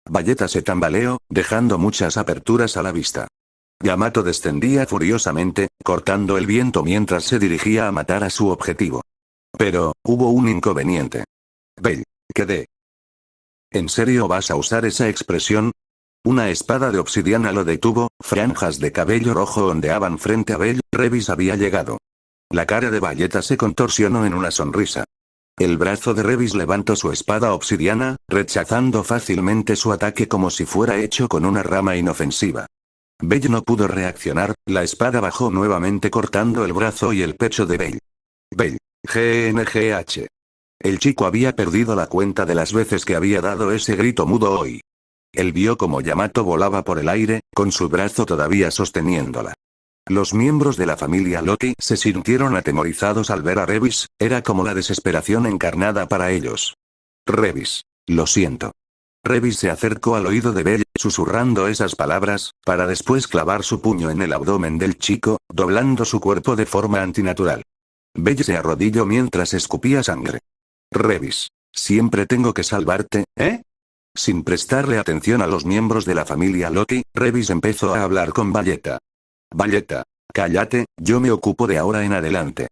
Valletta se tambaleó, dejando muchas aperturas a la vista. Yamato descendía furiosamente, cortando el viento mientras se dirigía a matar a su objetivo. Pero, hubo un inconveniente. Bell, quedé. ¿En serio vas a usar esa expresión? Una espada de obsidiana lo detuvo, franjas de cabello rojo ondeaban frente a Bell, Revis había llegado. La cara de Valletta se contorsionó en una sonrisa. El brazo de Revis levantó su espada obsidiana, rechazando fácilmente su ataque como si fuera hecho con una rama inofensiva. Bell no pudo reaccionar, la espada bajó nuevamente cortando el brazo y el pecho de Bell. Bell. GNGH. El chico había perdido la cuenta de las veces que había dado ese grito mudo hoy. Él vio como Yamato volaba por el aire, con su brazo todavía sosteniéndola. Los miembros de la familia Loki se sintieron atemorizados al ver a Revis, era como la desesperación encarnada para ellos. Revis. Lo siento. Revis se acercó al oído de Bell, susurrando esas palabras, para después clavar su puño en el abdomen del chico, doblando su cuerpo de forma antinatural. Bell se arrodilló mientras escupía sangre. Revis. Siempre tengo que salvarte, ¿eh? Sin prestarle atención a los miembros de la familia Loki, Revis empezó a hablar con Valletta. Valletta. Cállate, yo me ocupo de ahora en adelante.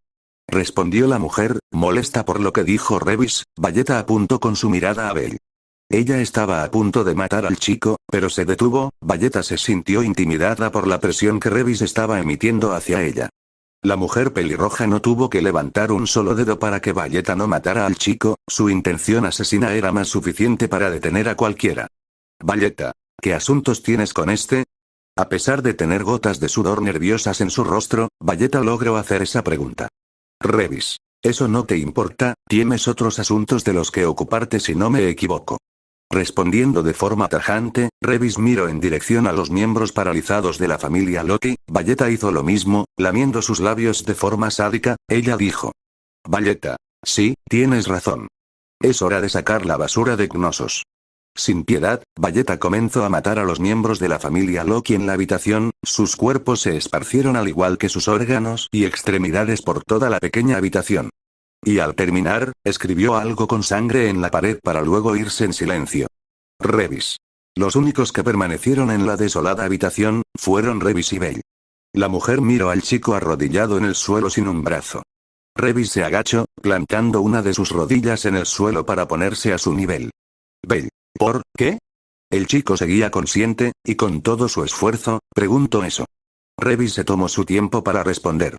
Respondió la mujer, molesta por lo que dijo Revis. Valletta apuntó con su mirada a Bell. Ella estaba a punto de matar al chico, pero se detuvo. Valletta se sintió intimidada por la presión que Revis estaba emitiendo hacia ella. La mujer pelirroja no tuvo que levantar un solo dedo para que Valletta no matara al chico, su intención asesina era más suficiente para detener a cualquiera. Valletta, ¿qué asuntos tienes con este? A pesar de tener gotas de sudor nerviosas en su rostro, Valletta logró hacer esa pregunta. Revis. Eso no te importa, tienes otros asuntos de los que ocuparte si no me equivoco. Respondiendo de forma tajante, Revis miró en dirección a los miembros paralizados de la familia Loki. Valletta hizo lo mismo, lamiendo sus labios de forma sádica. Ella dijo. Valletta. Sí, tienes razón. Es hora de sacar la basura de Knossos. Sin piedad, Valletta comenzó a matar a los miembros de la familia Loki en la habitación, sus cuerpos se esparcieron al igual que sus órganos y extremidades por toda la pequeña habitación. Y al terminar, escribió algo con sangre en la pared para luego irse en silencio. Revis. Los únicos que permanecieron en la desolada habitación, fueron Revis y Bell. La mujer miró al chico arrodillado en el suelo sin un brazo. Revis se agachó, plantando una de sus rodillas en el suelo para ponerse a su nivel. Bell. ¿Por qué? El chico seguía consciente, y con todo su esfuerzo, preguntó eso. Revis se tomó su tiempo para responder.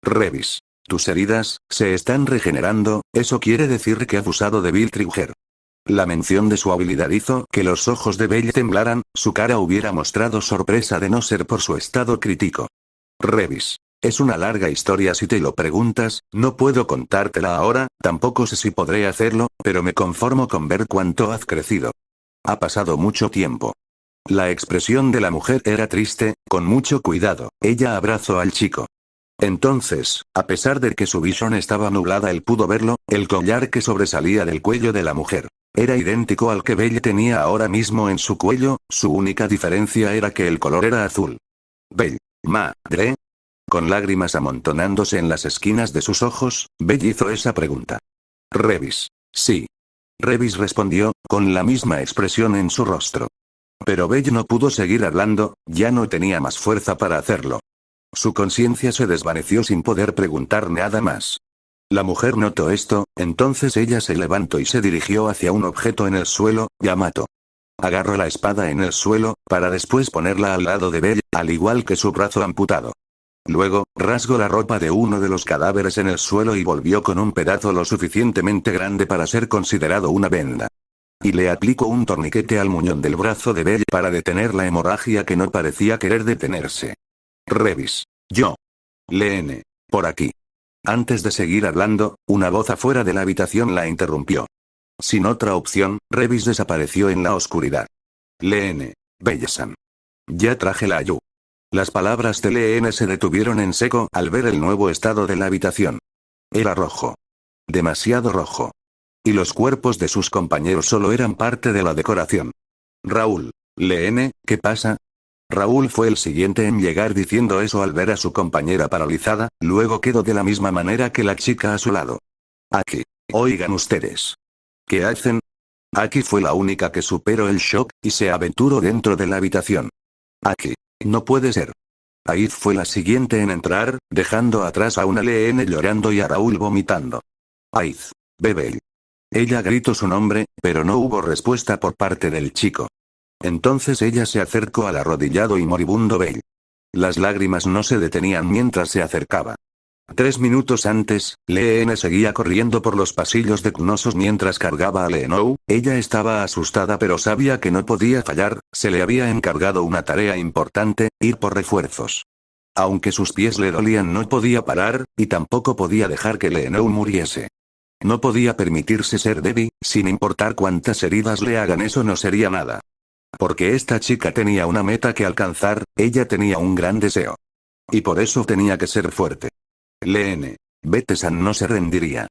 Revis. Tus heridas, se están regenerando, eso quiere decir que has usado de Bill Trigger. La mención de su habilidad hizo que los ojos de Bell temblaran, su cara hubiera mostrado sorpresa de no ser por su estado crítico. Revis. Es una larga historia si te lo preguntas, no puedo contártela ahora, tampoco sé si podré hacerlo, pero me conformo con ver cuánto has crecido. Ha pasado mucho tiempo. La expresión de la mujer era triste, con mucho cuidado, ella abrazó al chico. Entonces, a pesar de que su visión estaba nublada, él pudo verlo, el collar que sobresalía del cuello de la mujer. Era idéntico al que Bell tenía ahora mismo en su cuello, su única diferencia era que el color era azul. Bell. Madre. Con lágrimas amontonándose en las esquinas de sus ojos, Bell hizo esa pregunta. Revis. Sí. Revis respondió, con la misma expresión en su rostro. Pero Bell no pudo seguir hablando, ya no tenía más fuerza para hacerlo. Su conciencia se desvaneció sin poder preguntar nada más. La mujer notó esto, entonces ella se levantó y se dirigió hacia un objeto en el suelo. Yamato. Agarró la espada en el suelo, para después ponerla al lado de Bell, al igual que su brazo amputado. Luego, rasgó la ropa de uno de los cadáveres en el suelo y volvió con un pedazo lo suficientemente grande para ser considerado una venda. Y le aplicó un torniquete al muñón del brazo de Bell para detener la hemorragia que no parecía querer detenerse. Revis. Yo. Len. Por aquí. Antes de seguir hablando, una voz afuera de la habitación la interrumpió. Sin otra opción, Revis desapareció en la oscuridad. Len. Bellesan. Ya traje la ayuda. Las palabras de Len se detuvieron en seco al ver el nuevo estado de la habitación. Era rojo. Demasiado rojo. Y los cuerpos de sus compañeros solo eran parte de la decoración. Raúl. Len, ¿qué pasa? Raúl fue el siguiente en llegar diciendo eso al ver a su compañera paralizada, luego quedó de la misma manera que la chica a su lado. Aquí. Oigan ustedes. ¿Qué hacen? Aki fue la única que superó el shock, y se aventuró dentro de la habitación. Aki. No puede ser. Aiz fue la siguiente en entrar, dejando atrás a una LN llorando y a Raúl vomitando. Aiz. Bebel. Ella gritó su nombre, pero no hubo respuesta por parte del chico. Entonces ella se acercó al arrodillado y moribundo Bell. Las lágrimas no se detenían mientras se acercaba. 3 minutos antes, Leene seguía corriendo por los pasillos de Knossos mientras cargaba a Leonou. Ella estaba asustada pero sabía que no podía fallar, se le había encargado una tarea importante, ir por refuerzos. Aunque sus pies le dolían no podía parar, y tampoco podía dejar que Leonou muriese. No podía permitirse ser débil, sin importar cuántas heridas le hagan, eso no sería nada. Porque esta chica tenía una meta que alcanzar, ella tenía un gran deseo. Y por eso tenía que ser fuerte. Leene. Bete-san no se rendiría.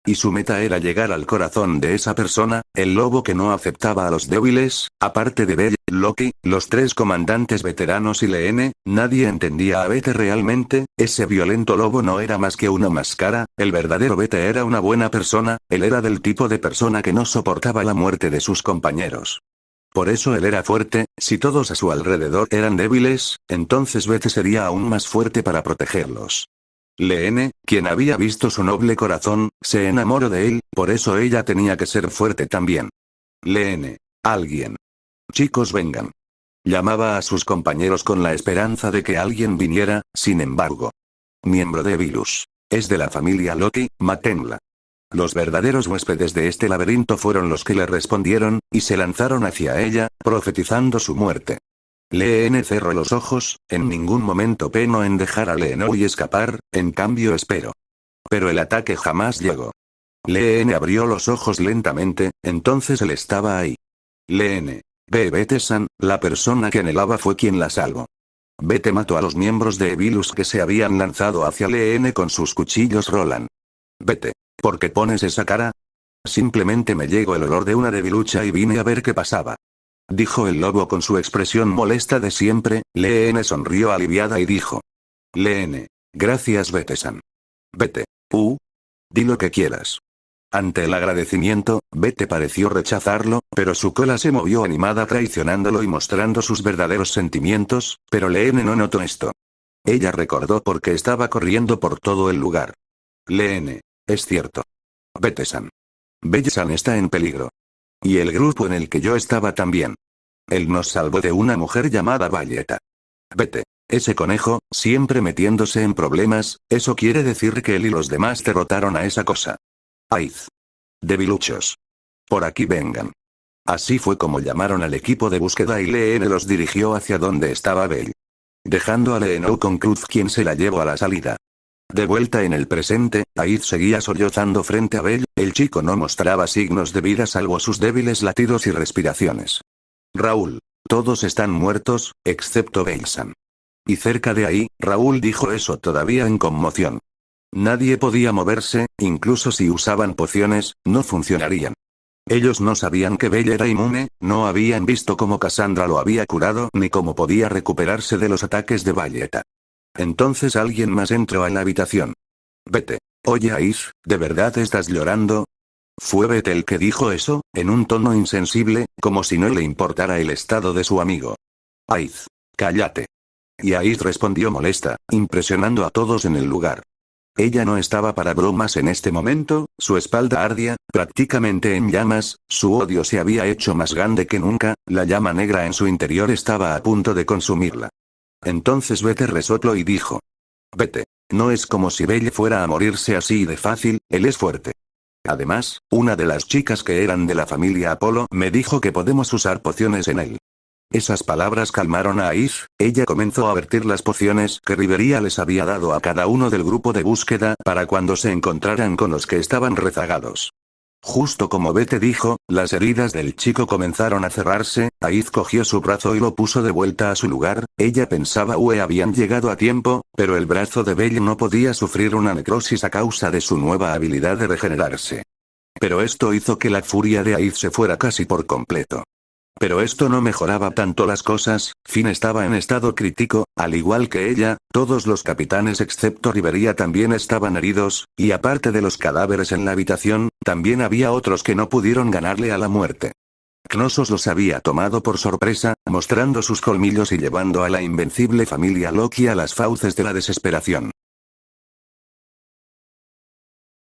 Y su meta era llegar al corazón de esa persona, el lobo que no aceptaba a los débiles, aparte de Bell, Loki, los 3 comandantes veteranos y Leene, nadie entendía a Bete realmente, ese violento lobo no era más que una máscara, el verdadero Bete era una buena persona, él era del tipo de persona que no soportaba la muerte de sus compañeros. Por eso él era fuerte, si todos a su alrededor eran débiles, entonces Bete sería aún más fuerte para protegerlos. Leene, quien había visto su noble corazón, se enamoró de él, por eso ella tenía que ser fuerte también. Leene. Alguien. Chicos, vengan. Llamaba a sus compañeros con la esperanza de que alguien viniera, sin embargo. Miembro de Vilus. Es de la familia Loki, mátenla. Los verdaderos huéspedes de este laberinto fueron los que le respondieron, y se lanzaron hacia ella, profetizando su muerte. Leene cerró los ojos, en ningún momento penó en dejar a Leonou y escapar, en cambio esperó. Pero el ataque jamás llegó. Leene abrió los ojos lentamente, entonces él estaba ahí. Leene. Bete-san, la persona que anhelaba fue quien la salvó. Bete mató a los miembros de Evilus que se habían lanzado hacia Leene con sus cuchillos Roland. Bete. ¿Por qué pones esa cara? Simplemente me llegó el olor de una debilucha y vine a ver qué pasaba. Dijo el lobo con su expresión molesta de siempre. Leene sonrió aliviada y dijo. Leene. Gracias Bete-san. Bete. Di lo que quieras. Ante el agradecimiento, Bete pareció rechazarlo, pero su cola se movió animada traicionándolo y mostrando sus verdaderos sentimientos, pero Leene no notó esto. Ella recordó por qué estaba corriendo por todo el lugar. Leene. Es cierto. Bete-san. Belle-san está en peligro. Y el grupo en el que yo estaba también. Él nos salvó de una mujer llamada Valletta. Bete. Ese conejo, siempre metiéndose en problemas, eso quiere decir que él y los demás derrotaron a esa cosa. Aiz. Debiluchos. Por aquí vengan. Así fue como llamaron al equipo de búsqueda y Leene los dirigió hacia donde estaba Bell. Dejando a Leonou con Cruz quien se la llevó a la salida. De vuelta en el presente, Aiz seguía sollozando frente a Bell, el chico no mostraba signos de vida salvo sus débiles latidos y respiraciones. Raúl. Todos están muertos, excepto Bell-san. Y cerca de ahí, Raúl dijo eso todavía en conmoción. Nadie podía moverse, incluso si usaban pociones, no funcionarían. Ellos no sabían que Bell era inmune, no habían visto cómo Cassandra lo había curado ni cómo podía recuperarse de los ataques de Valletta. Entonces alguien más entró a la habitación. Bete. Oye Aiz, ¿de verdad estás llorando? Fue Bete el que dijo eso, en un tono insensible, como si no le importara el estado de su amigo. Aiz. Cállate. Y Aiz respondió molesta, impresionando a todos en el lugar. Ella no estaba para bromas en este momento, su espalda ardía, prácticamente en llamas, su odio se había hecho más grande que nunca, la llama negra en su interior estaba a punto de consumirla. Entonces Bete resopló y dijo. Bete. No es como si Belle fuera a morirse así de fácil, él es fuerte. Además, una de las chicas que eran de la familia Apolo me dijo que podemos usar pociones en él. Esas palabras calmaron a Aiz, ella comenzó a vertir las pociones que Rivería les había dado a cada uno del grupo de búsqueda para cuando se encontraran con los que estaban rezagados. Justo como Bete dijo, las heridas del chico comenzaron a cerrarse, Aiz cogió su brazo y lo puso de vuelta a su lugar, ella pensaba habían llegado a tiempo, pero el brazo de Bell no podía sufrir una necrosis a causa de su nueva habilidad de regenerarse. Pero esto hizo que la furia de Aiz se fuera casi por completo. Pero esto no mejoraba tanto las cosas, Finn estaba en estado crítico, al igual que ella, todos los capitanes excepto Rivería también estaban heridos, y aparte de los cadáveres en la habitación, también había otros que no pudieron ganarle a la muerte. Knossos los había tomado por sorpresa, mostrando sus colmillos y llevando a la invencible familia Loki a las fauces de la desesperación.